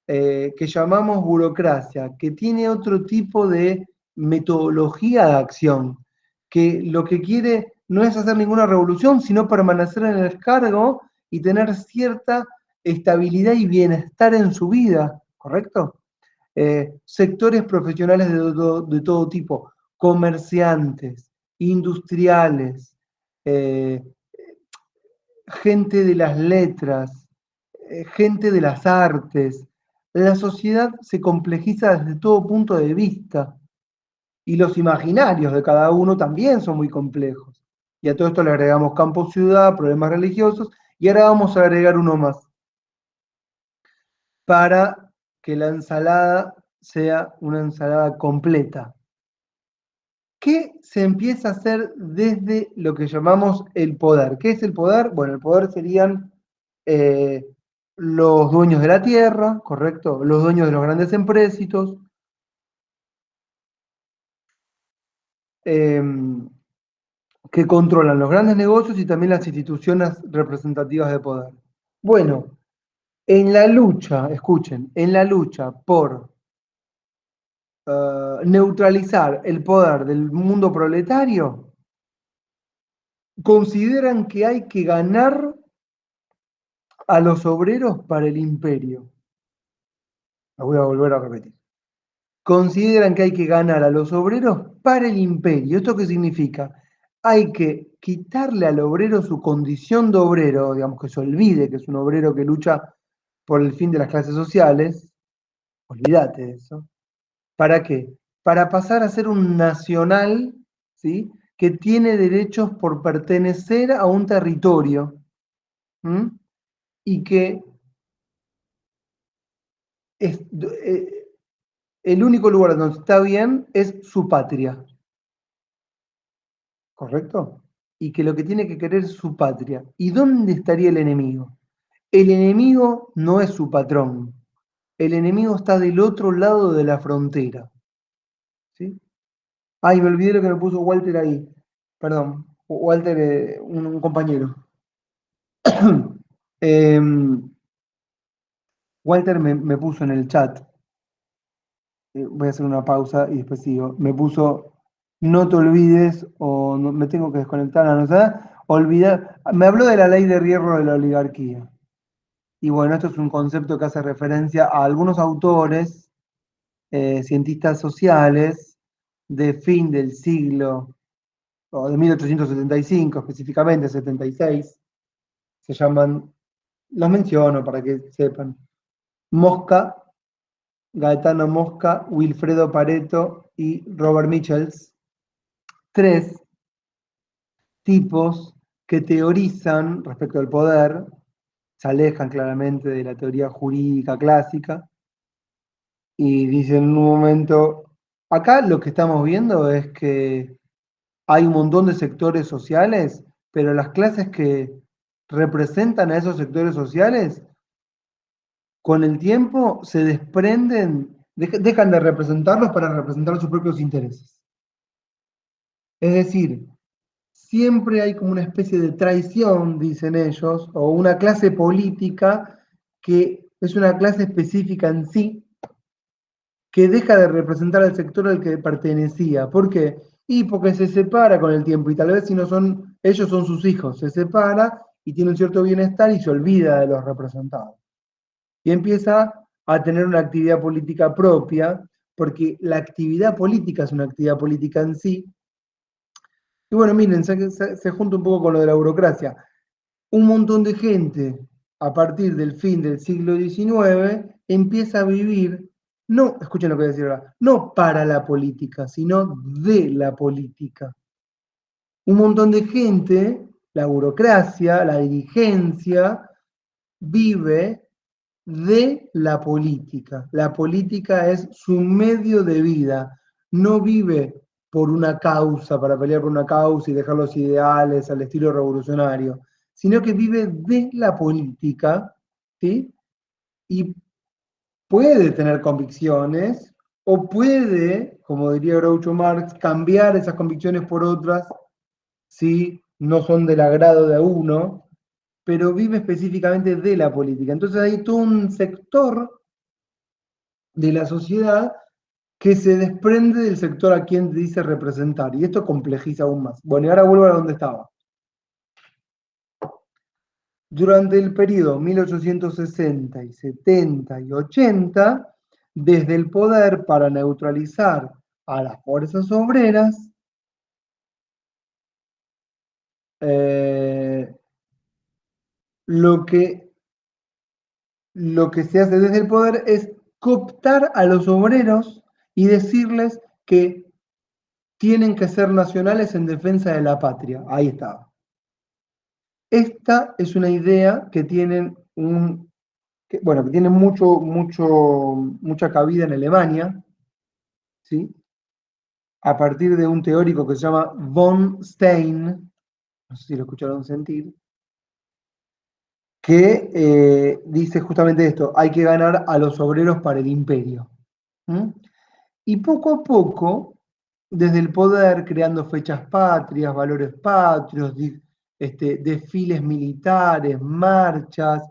que llamamos burocracia, que tiene otro tipo de metodología de acción, que lo que quiere no es hacer ninguna revolución, sino permanecer en el cargo y tener cierta estabilidad y bienestar en su vida, ¿correcto? Sectores profesionales de todo tipo, comerciantes, industriales, gente de las letras, gente de las artes. La sociedad se complejiza desde todo punto de vista y los imaginarios de cada uno también son muy complejos. Y a todo esto le agregamos campo-ciudad, problemas religiosos, y ahora vamos a agregar uno más para que la ensalada sea una ensalada completa. ¿Qué se empieza a hacer desde lo que llamamos el poder? ¿Qué es el poder? Bueno, el poder serían los dueños de la tierra, ¿correcto? Los dueños de los grandes empréstitos, que controlan los grandes negocios y también las instituciones representativas de poder. Bueno, en la lucha, escuchen, en la lucha por neutralizar el poder del mundo proletario, consideran que hay que ganar a los obreros para el imperio. La voy a volver a repetir. Consideran que hay que ganar a los obreros para el imperio. ¿Esto qué significa? Hay que quitarle al obrero su condición de obrero, digamos que se olvide que es un obrero que lucha por el fin de las clases sociales. Olvídate de eso. ¿Para qué? Para pasar a ser un nacional, ¿sí? Que tiene derechos por pertenecer a un territorio, ¿m? Y que es, el único lugar donde está bien es su patria, ¿correcto? Y que lo que tiene que querer es su patria. ¿Y dónde estaría el enemigo? El enemigo no es su patrón. El enemigo está del otro lado de la frontera, ¿sí? Ay, me olvidé lo que me puso Walter ahí. Perdón, Walter, un compañero. Walter me puso en el chat, voy a hacer una pausa y después sigo. Me puso, no te olvides, o no, me tengo que desconectar, no sé, olvidar. Me habló de la ley de hierro de la oligarquía. Y bueno, esto es un concepto que hace referencia a algunos autores, cientistas sociales, de fin del siglo, o de 1875, específicamente 76, se llaman, los menciono para que sepan, Mosca, Gaetano Mosca, Wilfredo Pareto y Robert Michels, tres tipos que teorizan respecto al poder, se alejan claramente de la teoría jurídica clásica y dicen en un momento, acá lo que estamos viendo es que hay un montón de sectores sociales, pero las clases que representan a esos sectores sociales, con el tiempo se desprenden, dejan de representarlos para representar sus propios intereses. Es decir, siempre hay como una especie de traición, dicen ellos, o una clase política que es una clase específica en sí, que deja de representar al sector al que pertenecía. ¿Por qué? Y porque se separa con el tiempo, y tal vez si no son, ellos son sus hijos, se separa y tiene un cierto bienestar y se olvida de los representados. Y empieza a tener una actividad política propia, porque la actividad política es una actividad política en sí. Y bueno, miren, se junta un poco con lo de la burocracia. Un montón de gente, a partir del fin del siglo XIX, empieza a vivir, no, escuchen lo que voy a decir ahora, no para la política, sino de la política. Un montón de gente, la burocracia, la dirigencia, vive de la política. La política es su medio de vida. No vive por una causa, para pelear por una causa y dejar los ideales al estilo revolucionario, sino que vive de la política, ¿sí? Y puede tener convicciones o puede, como diría Groucho Marx, cambiar esas convicciones por otras si no son del agrado de uno, pero vive específicamente de la política. Entonces hay todo un sector de la sociedad que se desprende del sector a quien dice representar, y esto complejiza aún más. Bueno, y ahora vuelvo a donde estaba. Durante el periodo 1860 y 70 y 80, desde el poder para neutralizar a las fuerzas obreras, lo que se hace desde el poder es cooptar a los obreros y decirles que tienen que ser nacionales en defensa de la patria. Ahí está. Esta es una idea que tienen que tiene mucha cabida en Alemania, ¿sí? A partir de un teórico que se llama von Stein, no sé si lo escucharon sentir, que dice justamente esto, hay que ganar a los obreros para el imperio. ¿Mm? Y poco a poco, desde el poder, creando fechas patrias, valores patrios, desfiles militares, marchas,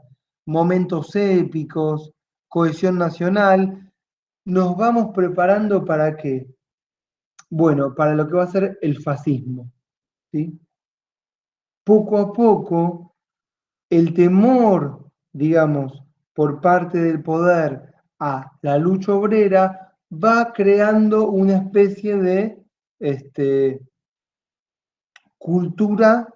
momentos épicos, cohesión nacional, nos vamos preparando para qué. Bueno, para lo que va a ser el fascismo, ¿sí? Poco a poco, el temor digamos, por parte del poder a la lucha obrera, va creando una especie de cultura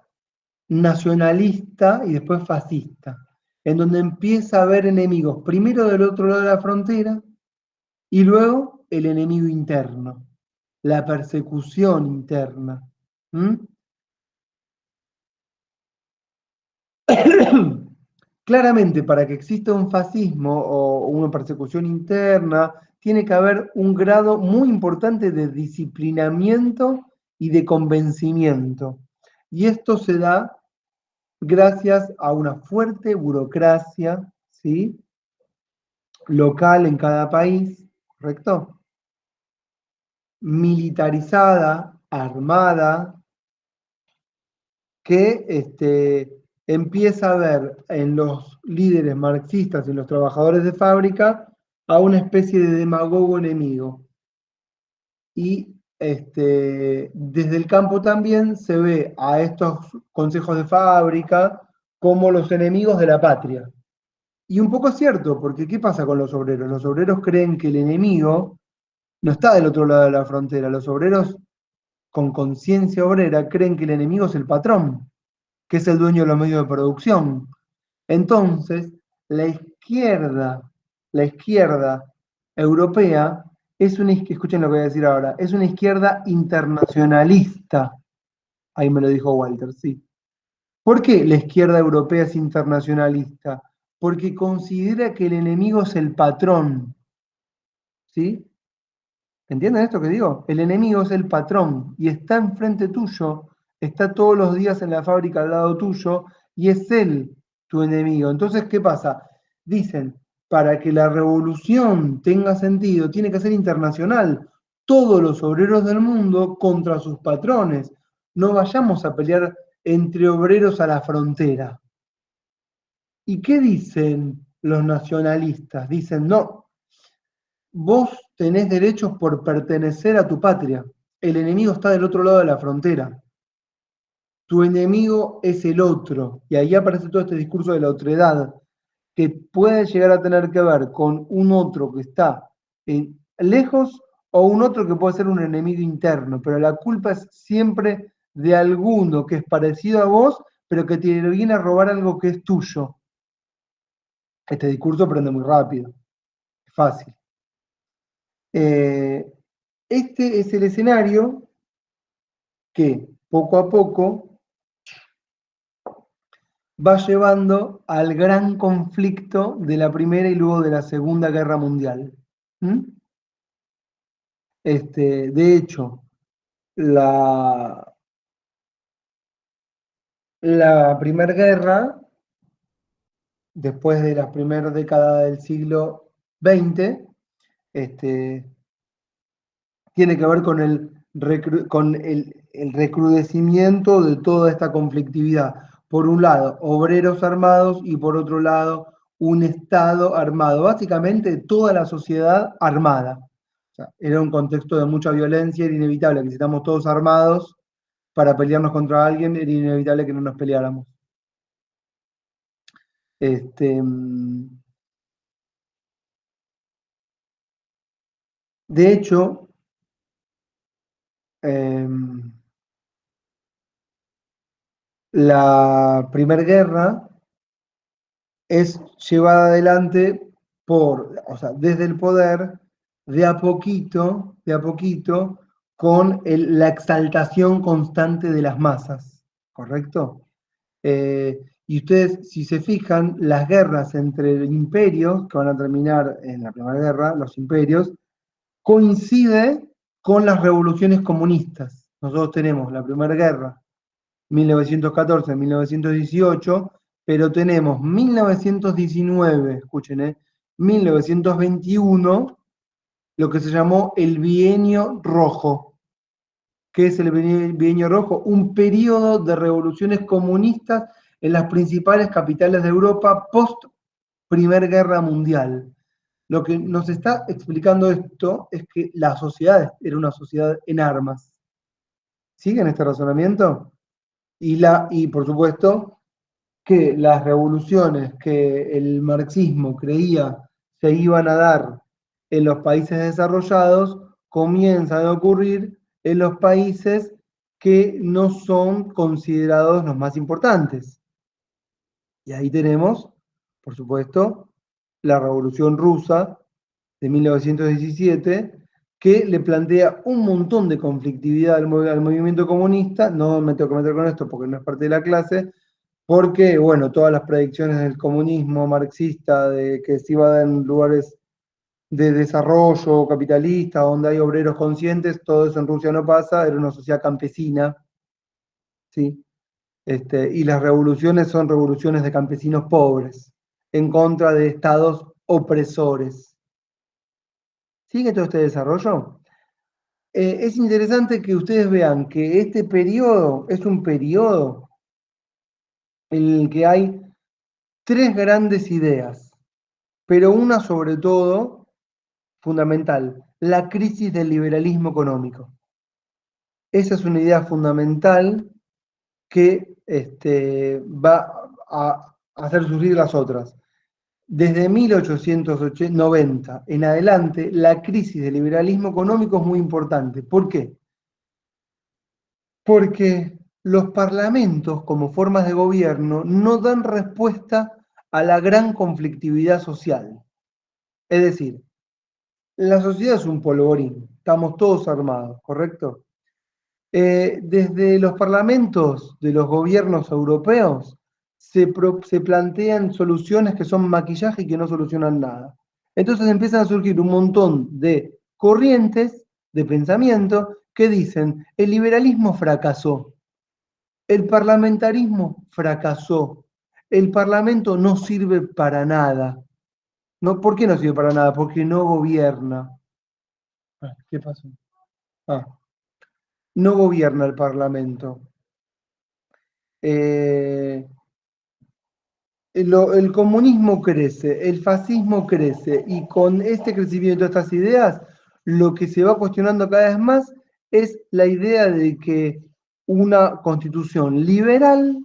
nacionalista y después fascista, en donde empieza a haber enemigos, primero del otro lado de la frontera y luego el enemigo interno, la persecución interna. ¿Mm? Claramente, para que exista un fascismo o una persecución interna, tiene que haber un grado muy importante de disciplinamiento y de convencimiento. Y esto se da gracias a una fuerte burocracia, ¿sí?, local en cada país, ¿correcto? Militarizada, armada, que empieza a ver en los líderes marxistas y en los trabajadores de fábrica a una especie de demagogo enemigo. Y desde el campo también se ve a estos consejos de fábrica como los enemigos de la patria. Y un poco es cierto, porque ¿qué pasa con los obreros? Los obreros creen que el enemigo no está del otro lado de la frontera. Los obreros con conciencia obrera creen que el enemigo es el patrón, que es el dueño de los medios de producción. Entonces, la izquierda europea es una, escuchen lo que voy a decir ahora, es una izquierda internacionalista. Ahí me lo dijo Walter, sí. ¿Por qué la izquierda europea es internacionalista? Porque considera que el enemigo es el patrón, ¿sí? ¿Entienden esto que digo? El enemigo es el patrón y está enfrente tuyo, está todos los días en la fábrica al lado tuyo y es él tu enemigo. Entonces, ¿qué pasa? Dicen, para que la revolución tenga sentido, tiene que ser internacional. Todos los obreros del mundo contra sus patrones. No vayamos a pelear entre obreros a la frontera. ¿Y qué dicen los nacionalistas? Dicen, no, vos tenés derechos por pertenecer a tu patria. El enemigo está del otro lado de la frontera. Tu enemigo es el otro. Y ahí aparece todo este discurso de la otredad, que puede llegar a tener que ver con un otro que está lejos o un otro que puede ser un enemigo interno, pero la culpa es siempre de alguno que es parecido a vos, pero que te viene a robar algo que es tuyo. Este discurso aprende muy rápido, es fácil. Este es el escenario que poco a poco va llevando al gran conflicto de la Primera y luego de la Segunda Guerra Mundial. De hecho, la Primera Guerra, después de las primeras décadas del siglo XX, tiene que ver con el recrudecimiento de toda esta conflictividad. Por un lado, obreros armados y por otro lado, un Estado armado. Básicamente, toda la sociedad armada. O sea, era un contexto de mucha violencia, era inevitable que si estamos todos armados para pelearnos contra alguien, era inevitable que no nos peleáramos. De hecho, la Primera Guerra es llevada adelante desde el poder, de a poquito, con la exaltación constante de las masas, ¿correcto? Y ustedes, si se fijan, las guerras entre imperios, que van a terminar en la Primera Guerra, los imperios, coincide con las revoluciones comunistas. Nosotros tenemos la Primera Guerra, 1914-1918, pero tenemos 1919, escuchen, 1921, lo que se llamó el Bienio Rojo. ¿Qué es el Bienio Rojo? Un periodo de revoluciones comunistas en las principales capitales de Europa post Primera Guerra Mundial. Lo que nos está explicando esto es que la sociedad era una sociedad en armas. ¿Siguen este razonamiento? Y por supuesto que las revoluciones que el marxismo creía se iban a dar en los países desarrollados comienzan a ocurrir en los países que no son considerados los más importantes. Y ahí tenemos, por supuesto, la Revolución Rusa de 1917, que le plantea un montón de conflictividad al movimiento comunista. No me tengo que meter con esto porque no es parte de la clase, porque, bueno, todas las predicciones del comunismo marxista, de que se iba a dar en lugares de desarrollo capitalista, donde hay obreros conscientes, todo eso en Rusia no pasa, era una sociedad campesina, ¿sí? Y las revoluciones son revoluciones de campesinos pobres, en contra de estados opresores. ¿Sigue todo este desarrollo? Es interesante que ustedes vean que este periodo es un periodo en el que hay tres grandes ideas, pero una sobre todo fundamental, la crisis del liberalismo económico. Esa es una idea fundamental que va a hacer surgir las otras. Desde 1890 en adelante, la crisis del liberalismo económico es muy importante. ¿Por qué? Porque los parlamentos, como formas de gobierno, no dan respuesta a la gran conflictividad social. Es decir, la sociedad es un polvorín, estamos todos armados, ¿correcto? Desde los parlamentos de los gobiernos europeos se plantean soluciones que son maquillaje y que no solucionan nada. Entonces empiezan a surgir un montón de corrientes de pensamiento que dicen, el liberalismo fracasó, el parlamentarismo fracasó, el parlamento no sirve para nada. No, ¿por qué no sirve para nada? Porque no gobierna. ¿Qué pasó? No gobierna el parlamento. El comunismo crece, el fascismo crece, y con este crecimiento de estas ideas, lo que se va cuestionando cada vez más es la idea de que una constitución liberal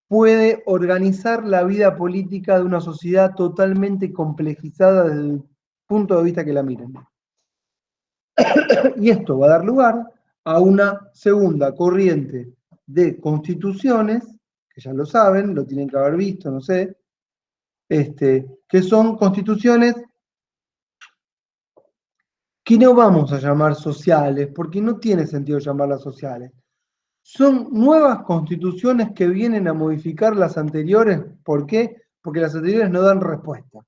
puede organizar la vida política de una sociedad totalmente complejizada desde el punto de vista que la miren. Y esto va a dar lugar a una segunda corriente de constituciones, que ya lo saben, lo tienen que haber visto, no sé, que son constituciones que no vamos a llamar sociales, porque no tiene sentido llamarlas sociales. Son nuevas constituciones que vienen a modificar las anteriores. ¿Por qué? Porque las anteriores no dan respuesta.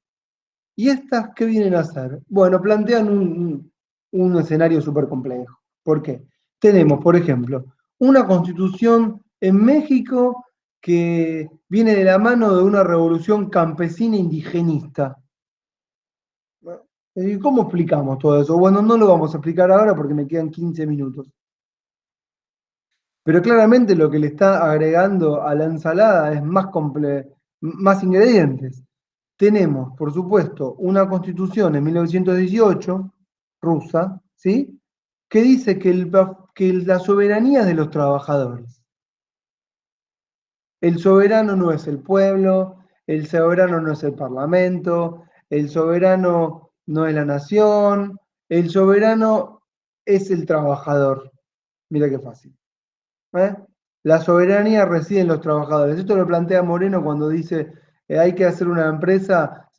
¿Y estas qué vienen a hacer? Bueno, plantean un escenario súper complejo. ¿Por qué? Tenemos, por ejemplo, una constitución en México que viene de la mano de una revolución campesina indigenista. ¿Y cómo explicamos todo eso? Bueno, no lo vamos a explicar ahora porque me quedan 15 minutos. Pero claramente lo que le está agregando a la ensalada es más ingredientes. Tenemos, por supuesto, una constitución en 1918, rusa, ¿sí? Que dice que la soberanía es de los trabajadores. El soberano no es el pueblo, el soberano no es el parlamento, el soberano no es la nación, el soberano es el trabajador. Mira qué fácil. La soberanía reside en los trabajadores. Esto lo plantea Moreno cuando dice hay que hacer una empresa,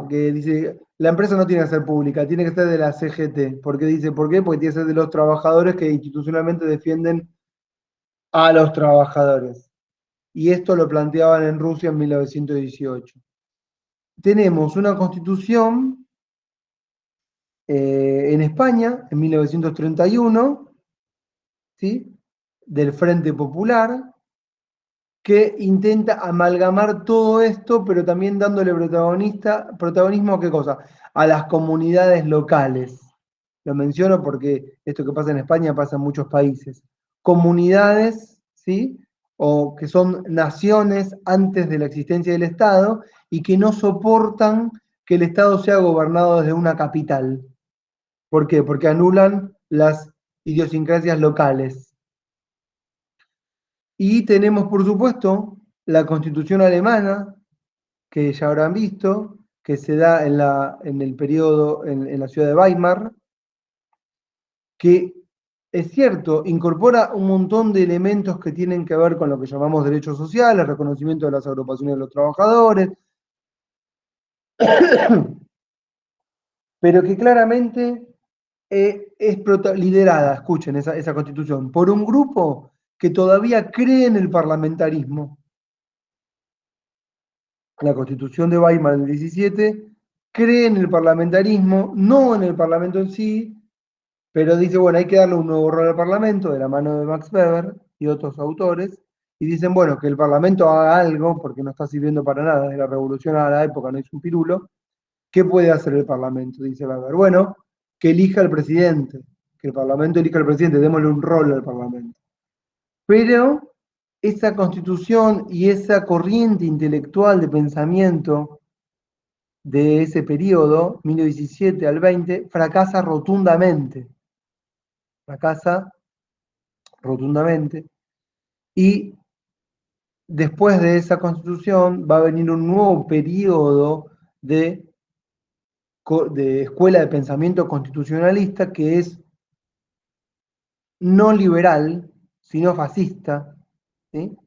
que dice la empresa no tiene que ser pública, tiene que ser de la CGT. ¿Por qué dice por qué? Porque tiene que ser de los trabajadores que institucionalmente defienden a los trabajadores. Y esto lo planteaban en Rusia en 1918. Tenemos una constitución en España en 1931, ¿sí? Del Frente Popular, que intenta amalgamar todo esto, pero también dándole protagonismo a qué cosa, a las comunidades locales. Lo menciono porque esto que pasa en España pasa en muchos países. Comunidades, ¿sí? O que son naciones antes de la existencia del Estado y que no soportan que el Estado sea gobernado desde una capital. ¿Por qué? Porque anulan las idiosincrasias locales. Y tenemos, por supuesto, la Constitución alemana, que ya habrán visto, que se da en el periodo, en la ciudad de Weimar, que es cierto, incorpora un montón de elementos que tienen que ver con lo que llamamos derechos sociales, reconocimiento de las agrupaciones de los trabajadores, pero que claramente es liderada, escuchen, esa constitución, por un grupo que todavía cree en el parlamentarismo. La constitución de Weimar del 17 cree en el parlamentarismo, no en el parlamento en sí, pero dice, bueno, hay que darle un nuevo rol al parlamento, de la mano de Max Weber y otros autores, y dicen, bueno, que el parlamento haga algo, porque no está sirviendo para nada, desde la revolución a la época no es un pirulo. ¿Qué puede hacer el parlamento? Dice Weber. Bueno, que elija al presidente, que el parlamento elija al presidente, démosle un rol al parlamento. Pero esa constitución y esa corriente intelectual de pensamiento de ese periodo, 1917 al 20, fracasa rotundamente. Fracasa rotundamente. Y después de esa constitución va a venir un nuevo periodo de escuela de pensamiento constitucionalista que es no liberal, sino fascista, ¿sí?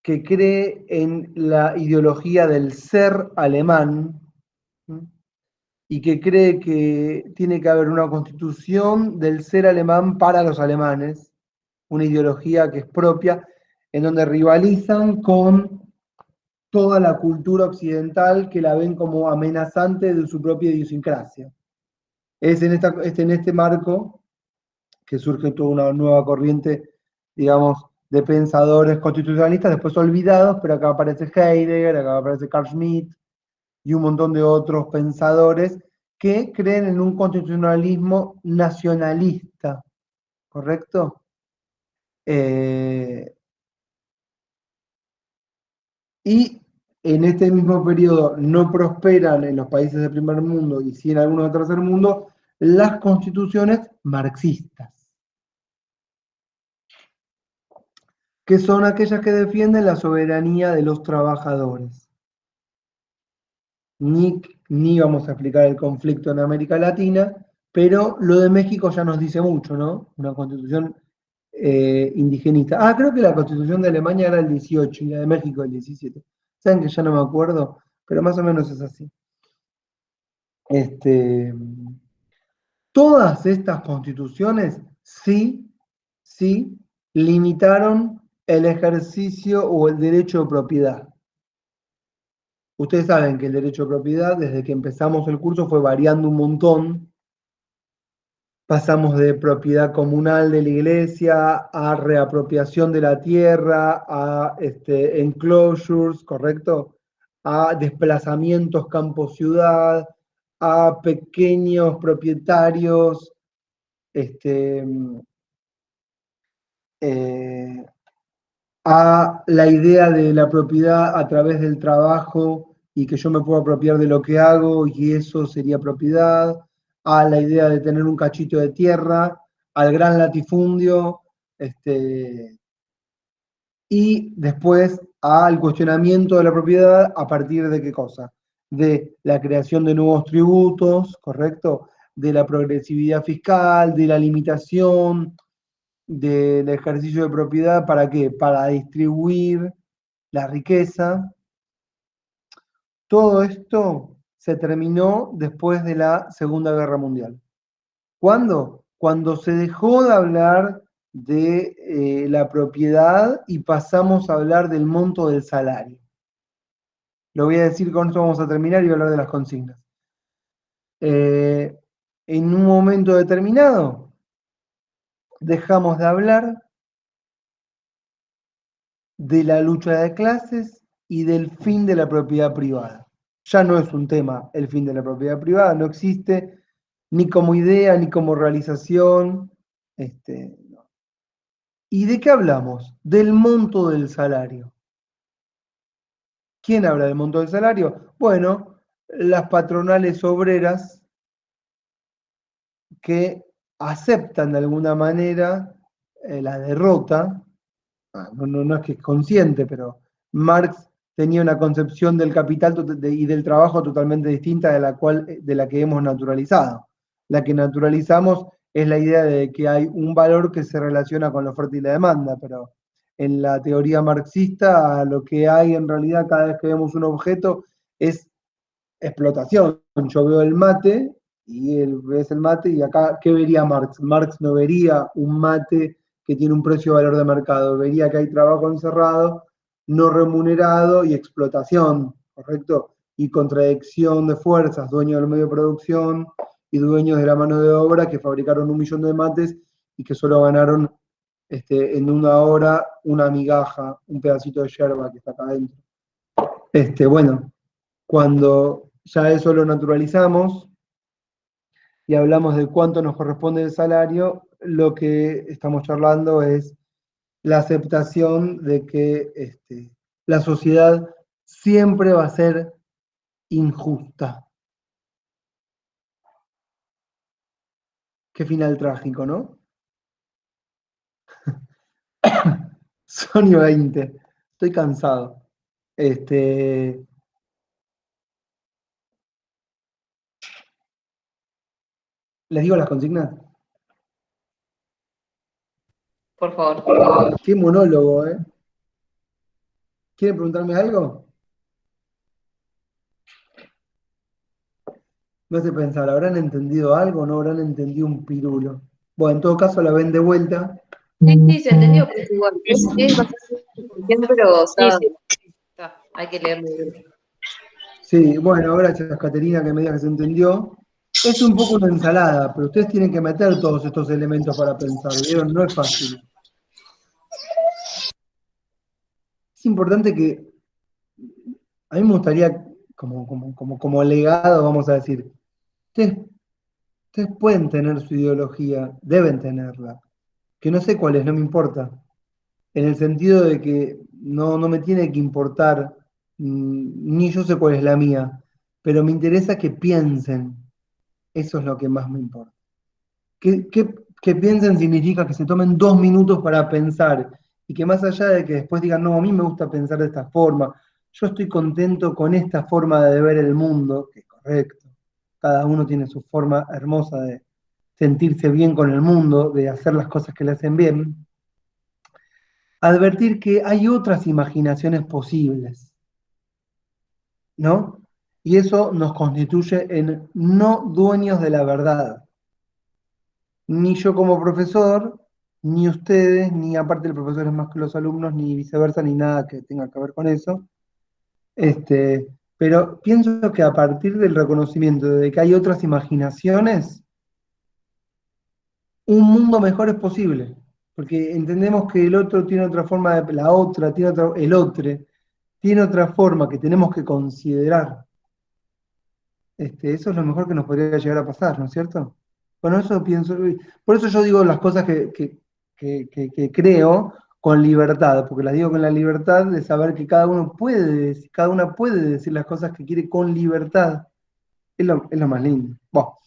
Que cree en la ideología del ser alemán, ¿sí? Y que cree que tiene que haber una constitución del ser alemán para los alemanes, una ideología que es propia, en donde rivalizan con toda la cultura occidental que la ven como amenazante de su propia idiosincrasia. Es en este marco que surge toda una nueva corriente, digamos, de pensadores constitucionalistas, después olvidados, pero acá aparece Heidegger, acá aparece Carl Schmitt y un montón de otros pensadores que creen en un constitucionalismo nacionalista, ¿correcto? Y en este mismo periodo no prosperan en los países del primer mundo y sí en algunos del tercer mundo las constituciones marxistas, que son aquellas que defienden la soberanía de los trabajadores. Ni vamos a explicar el conflicto en América Latina, pero lo de México ya nos dice mucho, ¿no? Una constitución indigenista. Ah, creo que la constitución de Alemania era el 18 y la de México el 17. Saben que ya no me acuerdo, pero más o menos es así. Todas estas constituciones sí limitaron el ejercicio o el derecho de propiedad. Ustedes saben que el derecho de propiedad, desde que empezamos el curso, fue variando un montón. Pasamos de propiedad comunal de la iglesia a reapropiación de la tierra, a enclosures, ¿correcto? A desplazamientos campo-ciudad, a pequeños propietarios, a la idea de la propiedad a través del trabajo y que yo me puedo apropiar de lo que hago y eso sería propiedad, a la idea de tener un cachito de tierra, al gran latifundio, y después al cuestionamiento de la propiedad a partir de qué cosa, de la creación de nuevos tributos, ¿correcto? De la progresividad fiscal, de la limitación del ejercicio de propiedad, ¿para qué? Para distribuir la riqueza. Todo esto se terminó después de la Segunda Guerra Mundial. ¿Cuándo? Cuando se dejó de hablar de la propiedad y pasamos a hablar del monto del salario. Lo voy a decir, con esto vamos a terminar y voy a hablar de las consignas. En un momento determinado, dejamos de hablar de la lucha de clases y del fin de la propiedad privada. Ya no es un tema el fin de la propiedad privada, no existe ni como idea ni como realización. No. ¿Y de qué hablamos? Del monto del salario. ¿Quién habla del monto del salario? Bueno, las patronales obreras que aceptan de alguna manera la derrota no es que es consciente, pero Marx tenía una concepción del capital y del trabajo totalmente distinta de la que hemos naturalizado. La que naturalizamos es la idea de que hay un valor que se relaciona con la oferta y la demanda, pero en la teoría marxista lo que hay en realidad cada vez que vemos un objeto es explotación. Yo veo el mate y él ves el mate y acá, ¿qué vería Marx? Marx no vería un mate que tiene un precio de valor de mercado, vería que hay trabajo encerrado, no remunerado y explotación, ¿correcto? Y contradicción de fuerzas, dueños del medio de producción y dueños de la mano de obra que fabricaron 1 millón de mates y que solo ganaron en una hora una migaja, un pedacito de yerba que está acá adentro. Bueno, cuando ya eso lo naturalizamos y hablamos de cuánto nos corresponde el salario, lo que estamos charlando es la aceptación de que la sociedad siempre va a ser injusta. Qué final trágico, ¿no? Sony 20. Estoy cansado. ¿Les digo las consignas? Por favor. Qué monólogo, ¿eh? ¿Quieren preguntarme algo? Me hace pensar, ¿habrán entendido algo o no habrán entendido un pirulo? Bueno, en todo caso la ven de vuelta. Sí, se entendió, pero igual. Es bastante inconsciente, pero hay que leerlo. Sí, bueno, gracias Caterina que me diga que se entendió. Es un poco una ensalada, pero ustedes tienen que meter todos estos elementos para pensar, ¿vieron? No es fácil. Es importante que, a mí me gustaría, como legado, vamos a decir, ustedes, ustedes pueden tener su ideología, deben tenerla, que no sé cuál es, no me importa, en el sentido de que no me tiene que importar, ni yo sé cuál es la mía, pero me interesa que piensen, eso es lo que más me importa. Que piensen significa que se tomen 2 minutos para pensar y que más allá de que después digan, no, a mí me gusta pensar de esta forma, yo estoy contento con esta forma de ver el mundo, que es correcto, cada uno tiene su forma hermosa de sentirse bien con el mundo, de hacer las cosas que le hacen bien, advertir que hay otras imaginaciones posibles, ¿no? Y eso nos constituye en no dueños de la verdad. Ni yo como profesor, ni ustedes, ni aparte el profesor es más que los alumnos, ni viceversa, ni nada que tenga que ver con eso. Pero pienso que a partir del reconocimiento de que hay otras imaginaciones, un mundo mejor es posible. Porque entendemos que el otro tiene otra forma la otra, el otro, tiene otra forma que tenemos que considerar. Eso es lo mejor que nos podría llegar a pasar, ¿no es cierto? Bueno, eso pienso, por eso yo digo las cosas que creo con libertad, porque las digo con la libertad de saber que cada una puede decir las cosas que quiere con libertad. Es lo más lindo. Bueno,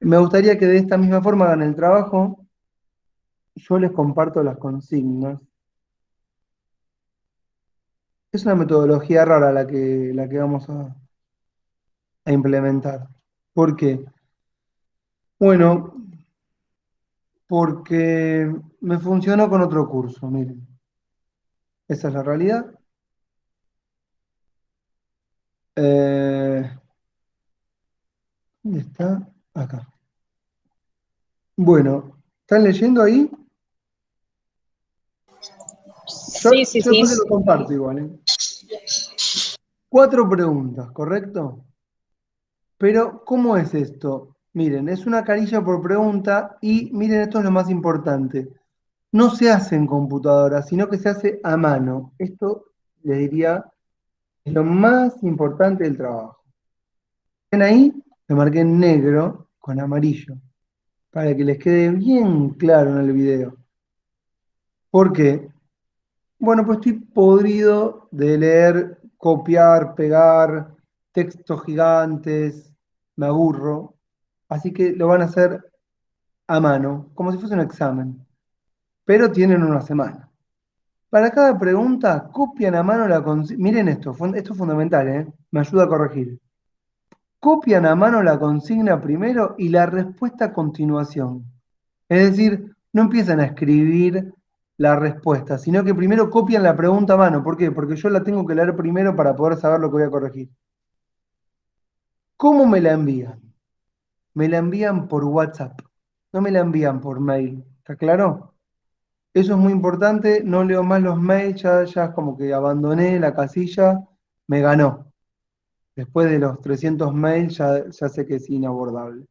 me gustaría que de esta misma forma hagan el trabajo. Yo les comparto las consignas. Es una metodología rara la que vamos a implementar. ¿Por qué? Bueno, porque me funcionó con otro curso, miren. Esa es la realidad. ¿Dónde está? Acá. Bueno, ¿están leyendo ahí? Yo, Sí, sí, yo sí. después se lo comparto igual, ¿eh? 4 preguntas, ¿correcto? Pero, ¿cómo es esto? Miren, es una carilla por pregunta y miren, esto es lo más importante. No se hace en computadora, sino que se hace a mano. Esto, les diría, es lo más importante del trabajo. ¿Ven ahí? Lo marqué en negro con amarillo, para que les quede bien claro en el video. ¿Por qué? Bueno, pues estoy podrido de leer, copiar, pegar, textos gigantes, me aburro, así que lo van a hacer a mano, como si fuese un examen, pero tienen una semana. Para cada pregunta, copian a mano la consigna. Miren esto es fundamental, me ayuda a corregir. Copian a mano la consigna primero y la respuesta a continuación. Es decir, no empiezan a escribir la respuesta, sino que primero copian la pregunta a mano. ¿Por qué? Porque yo la tengo que leer primero para poder saber lo que voy a corregir. ¿Cómo me la envían? Me la envían por WhatsApp, no me la envían por mail. ¿Está claro? Eso es muy importante, no leo más los mails, ya como que abandoné la casilla, me ganó. Después de los 300 mails ya sé que es inabordable.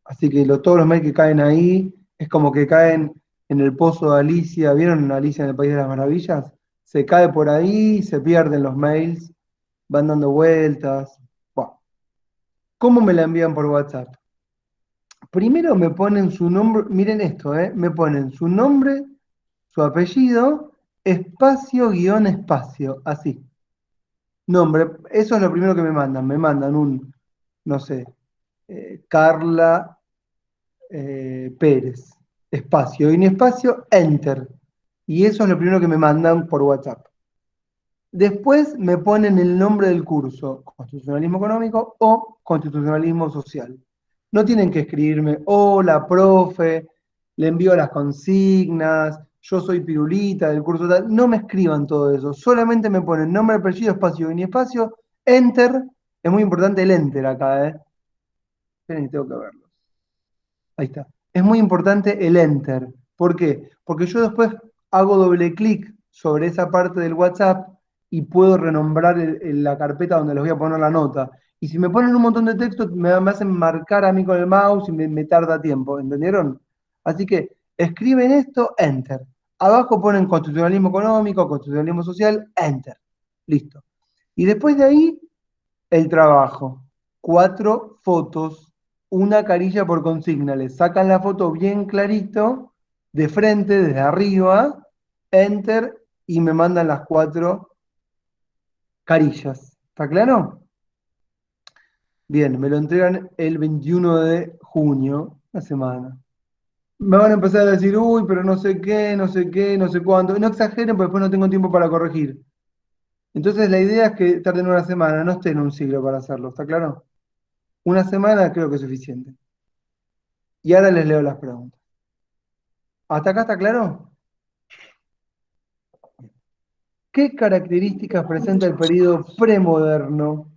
Así que todos los mails que caen ahí es como que caen en el pozo de Alicia. ¿Vieron Alicia en el País de las Maravillas? Se cae por ahí, se pierden los mails, van dando vueltas. Bueno, ¿cómo me la envían por WhatsApp? Primero me ponen su nombre, miren esto, me ponen su nombre, su apellido, espacio, guión, espacio, así. Nombre, eso es lo primero que me mandan no sé, Carla Pérez, espacio, guión, espacio, enter. Y eso es lo primero que me mandan por WhatsApp. Después me ponen el nombre del curso, constitucionalismo económico o constitucionalismo social. No tienen que escribirme, hola, profe, le envío las consignas, yo soy Pirulita del curso tal. No me escriban todo eso, solamente me ponen nombre, apellido, espacio, y espacio, enter. Es muy importante el enter acá, Esperen, tengo que verlo. Ahí está. Es muy importante el enter. ¿Por qué? Porque yo después hago doble clic sobre esa parte del WhatsApp y puedo renombrar la carpeta donde les voy a poner la nota. Y si me ponen un montón de texto, me hacen marcar a mí con el mouse y me tarda tiempo, ¿entendieron? Así que escriben esto, enter. Abajo ponen constitucionalismo económico, constitucionalismo social, enter. Listo. Y después de ahí, el trabajo. 4 fotos, una carilla por consigna. Le sacan la foto bien clarito, de frente, desde arriba, enter, y me mandan las 4 carillas. ¿Está claro? Bien, me lo entregan el 21 de junio, la semana. Me van a empezar a decir, uy, pero no sé qué, no sé qué, no sé cuánto. No exageren, porque después no tengo tiempo para corregir. Entonces la idea es que tarden una semana, no estén un siglo para hacerlo, ¿está claro? Una semana creo que es suficiente. Y ahora les leo las preguntas. ¿Hasta acá está claro? ¿Qué características presenta el periodo premoderno?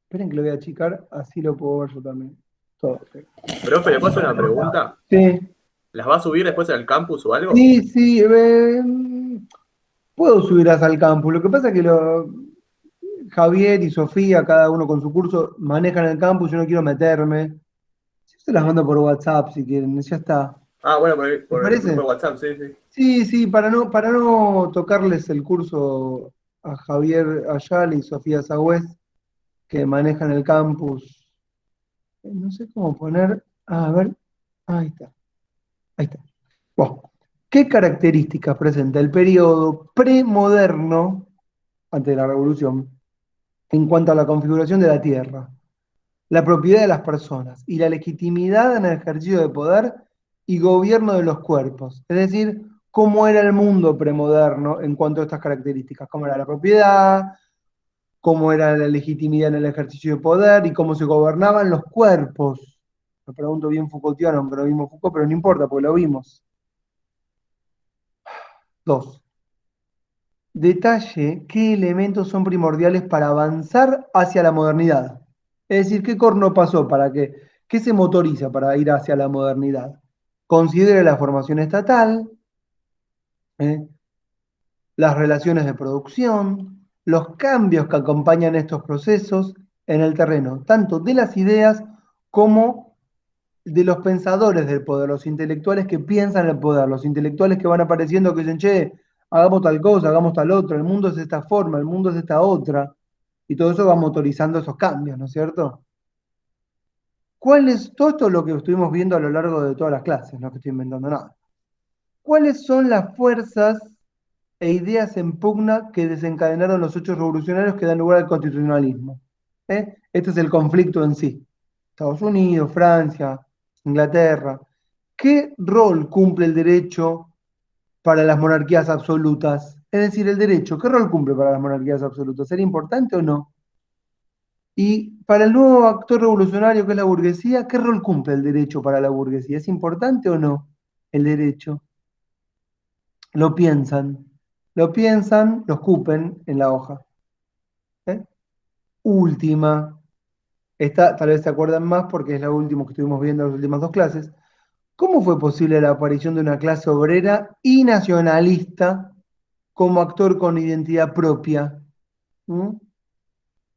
Esperen que lo voy a achicar, así lo puedo ver yo también. Todo. Profe, ¿le puedo hacer una pregunta? Sí, ¿Las va a subir después al campus o algo? sí, puedo subir hasta el campus. Lo que pasa es que Javier y Sofía, cada uno con su curso, manejan el campus, yo no quiero meterme. Yo se las mando por WhatsApp si quieren, ya está. Ah, bueno, ¿Les por el grupo parece? de WhatsApp, sí, sí. Sí, para no tocarles el curso a Javier Ayala y Sofía Sagüez, que manejan el campus. No sé cómo poner. A ver, ahí está. Ahí está. Bueno, ¿qué características presenta el periodo premoderno, antes de la Revolución, en cuanto a la configuración de la tierra, la propiedad de las personas y la legitimidad en el ejercicio de poder y gobierno de los cuerpos? Es decir, cómo era el mundo premoderno en cuanto a estas características, cómo era la propiedad, cómo era la legitimidad en el ejercicio de poder y cómo se gobernaban los cuerpos. Me pregunto bien Foucaultiano, aunque no vimos Foucault, pero no importa, porque lo vimos. 2. Detalle qué elementos son primordiales para avanzar hacia la modernidad. Es decir, qué corno pasó para qué se motoriza para ir hacia la modernidad. Considere la formación estatal, ¿eh? Las relaciones de producción, los cambios que acompañan estos procesos en el terreno, tanto de las ideas como de los pensadores del poder, los intelectuales que piensan el poder, los intelectuales que van apareciendo que dicen, che, hagamos tal cosa, hagamos tal otra, el mundo es de esta forma, el mundo es de esta otra, y todo eso va motorizando esos cambios, ¿no es cierto? Todo esto es lo que estuvimos viendo a lo largo de todas las clases, no que estoy inventando nada. ¿Cuáles son las fuerzas e ideas en pugna que desencadenaron los hechos revolucionarios que dan lugar al constitucionalismo? Este es el conflicto en sí. Estados Unidos, Francia, Inglaterra. ¿Qué rol cumple el derecho para las monarquías absolutas? Es decir, el derecho, ¿qué rol cumple para las monarquías absolutas? ¿Sería importante o no? Y para el nuevo actor revolucionario que es la burguesía, ¿qué rol cumple el derecho para la burguesía? ¿Es importante o no el derecho? Lo piensan, lo escupen en la hoja. ¿Eh? Última, esta tal vez se acuerdan más porque es la última que estuvimos viendo en las últimas dos clases. ¿Cómo fue posible la aparición de una clase obrera y nacionalista como actor con identidad propia? ¿Mm?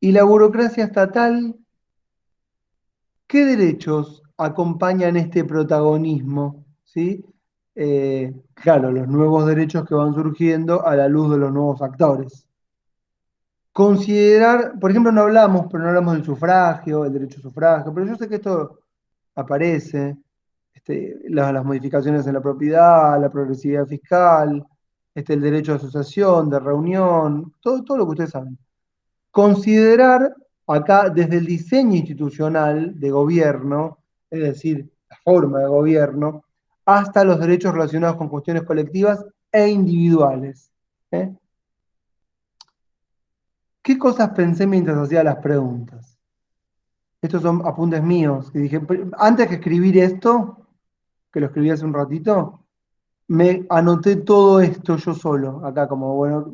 Y la burocracia estatal, ¿qué derechos acompañan este protagonismo? ¿Sí? Claro, los nuevos derechos que van surgiendo a la luz de los nuevos actores. Considerar, por ejemplo, pero no hablamos del sufragio, el derecho al sufragio, pero yo sé que esto aparece, las modificaciones en la propiedad, la progresividad fiscal, el derecho de asociación, de reunión, todo lo que ustedes saben. Considerar acá desde el diseño institucional de gobierno, es decir, la forma de gobierno, hasta los derechos relacionados con cuestiones colectivas e individuales. ¿Eh? ¿Qué cosas pensé mientras hacía las preguntas? Estos son apuntes míos, que dije, antes que escribir esto, que lo escribí hace un ratito, me anoté todo esto yo solo, acá como, bueno,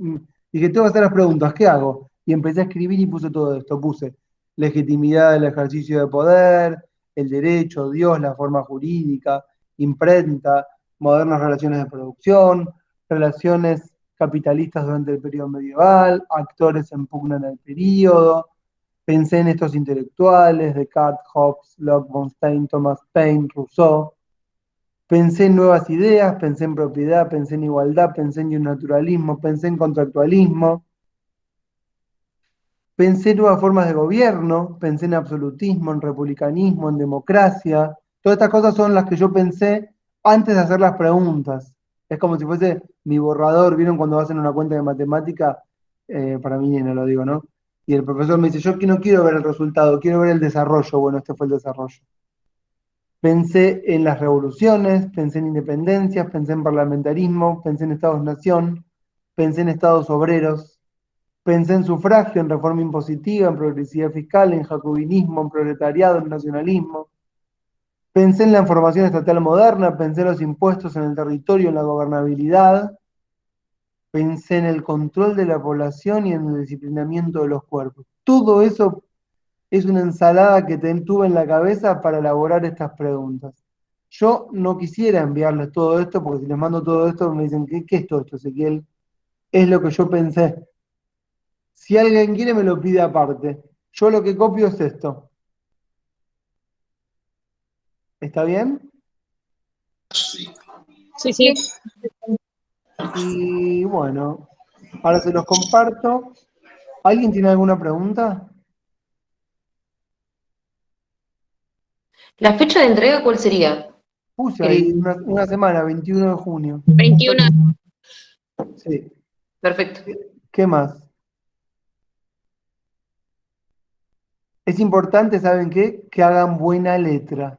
dije, tengo que hacer las preguntas, ¿qué hago? Y empecé a escribir y puse todo esto, puse legitimidad del ejercicio de poder, el derecho, Dios, la forma jurídica, imprenta, modernas relaciones de producción, relaciones capitalistas durante el periodo medieval, actores en pugna en el periodo, pensé en estos intelectuales, Descartes, Hobbes, Locke, von Stein, Thomas Paine, Rousseau. Pensé en nuevas ideas, pensé en propiedad, pensé en igualdad, pensé en naturalismo, pensé en contractualismo, pensé en nuevas formas de gobierno, pensé en absolutismo, en republicanismo, en democracia. Todas estas cosas son las que yo pensé antes de hacer las preguntas. Es como si fuese mi borrador. ¿Vieron cuando hacen una cuenta de matemática? Para mí no lo digo, ¿no? Y el profesor me dice, yo no quiero ver el resultado, quiero ver el desarrollo. Bueno, este fue el desarrollo. Pensé en las revoluciones, pensé en independencias, pensé en parlamentarismo, pensé en estados-nación, pensé en estados obreros, pensé en sufragio, en reforma impositiva, en progresividad fiscal, en jacobinismo, en proletariado, en nacionalismo. Pensé en la formación estatal moderna, pensé en los impuestos en el territorio, en la gobernabilidad. Pensé en el control de la población y en el disciplinamiento de los cuerpos. Todo eso es una ensalada que tuve en la cabeza para elaborar estas preguntas. Yo no quisiera enviarles todo esto, porque si les mando todo esto me dicen, ¿qué es todo esto, Ezequiel? Es lo que yo pensé. Si alguien quiere me lo pide aparte. Yo lo que copio es esto. ¿Está bien? Sí, sí. Y bueno, ahora se los comparto. ¿Alguien tiene alguna pregunta? ¿La fecha de entrega cuál sería? Puse ahí El una semana, 21 de junio. 21. Sí. Perfecto. ¿Qué más? Es importante, ¿saben qué? Que hagan buena letra.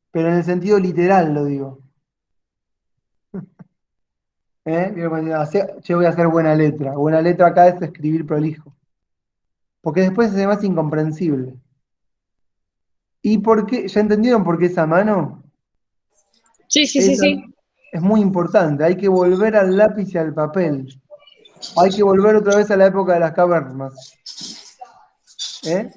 Pero en el sentido literal lo digo. ¿Eh? Yo voy a hacer buena letra. Buena letra acá es escribir prolijo. Porque después es más incomprensible. ¿Y por qué? ¿Ya entendieron por qué esa mano? Sí, sí, sí, Esa sí. es muy importante. Hay que volver al lápiz y al papel. Hay que volver otra vez a la época de las cavernas. ¿Eh?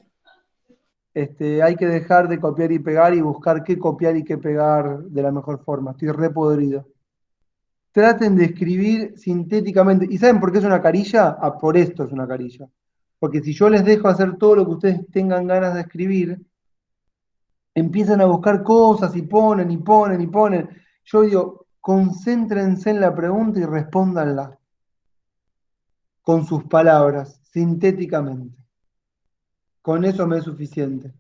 Hay que dejar de copiar y pegar y buscar qué copiar y qué pegar de la mejor forma. Estoy re podrido. Traten de escribir sintéticamente. ¿Y saben por qué es una carilla? Ah, por esto es una carilla. Porque si yo les dejo hacer todo lo que ustedes tengan ganas de escribir, empiezan a buscar cosas y ponen y ponen y ponen. Yo digo, concéntrense en la pregunta y respóndanla con sus palabras, sintéticamente. Con eso me es suficiente.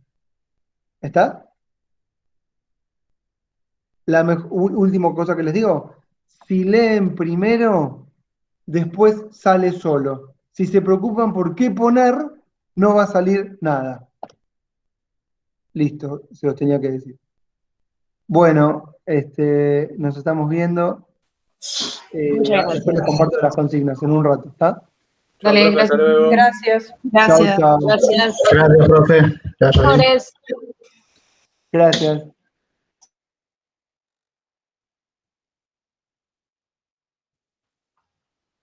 ¿Está? Última cosa que les digo, si leen primero, después sale solo. Si se preocupan por qué poner, no va a salir nada. Listo, se los tenía que decir. Bueno, nos estamos viendo. Después les comparto las consignas en un rato, ¿está? Dale, Chao, profe, hasta luego. gracias. Chao, chao. Gracias. Gracias, profe. Gracias. Flores. Gracias.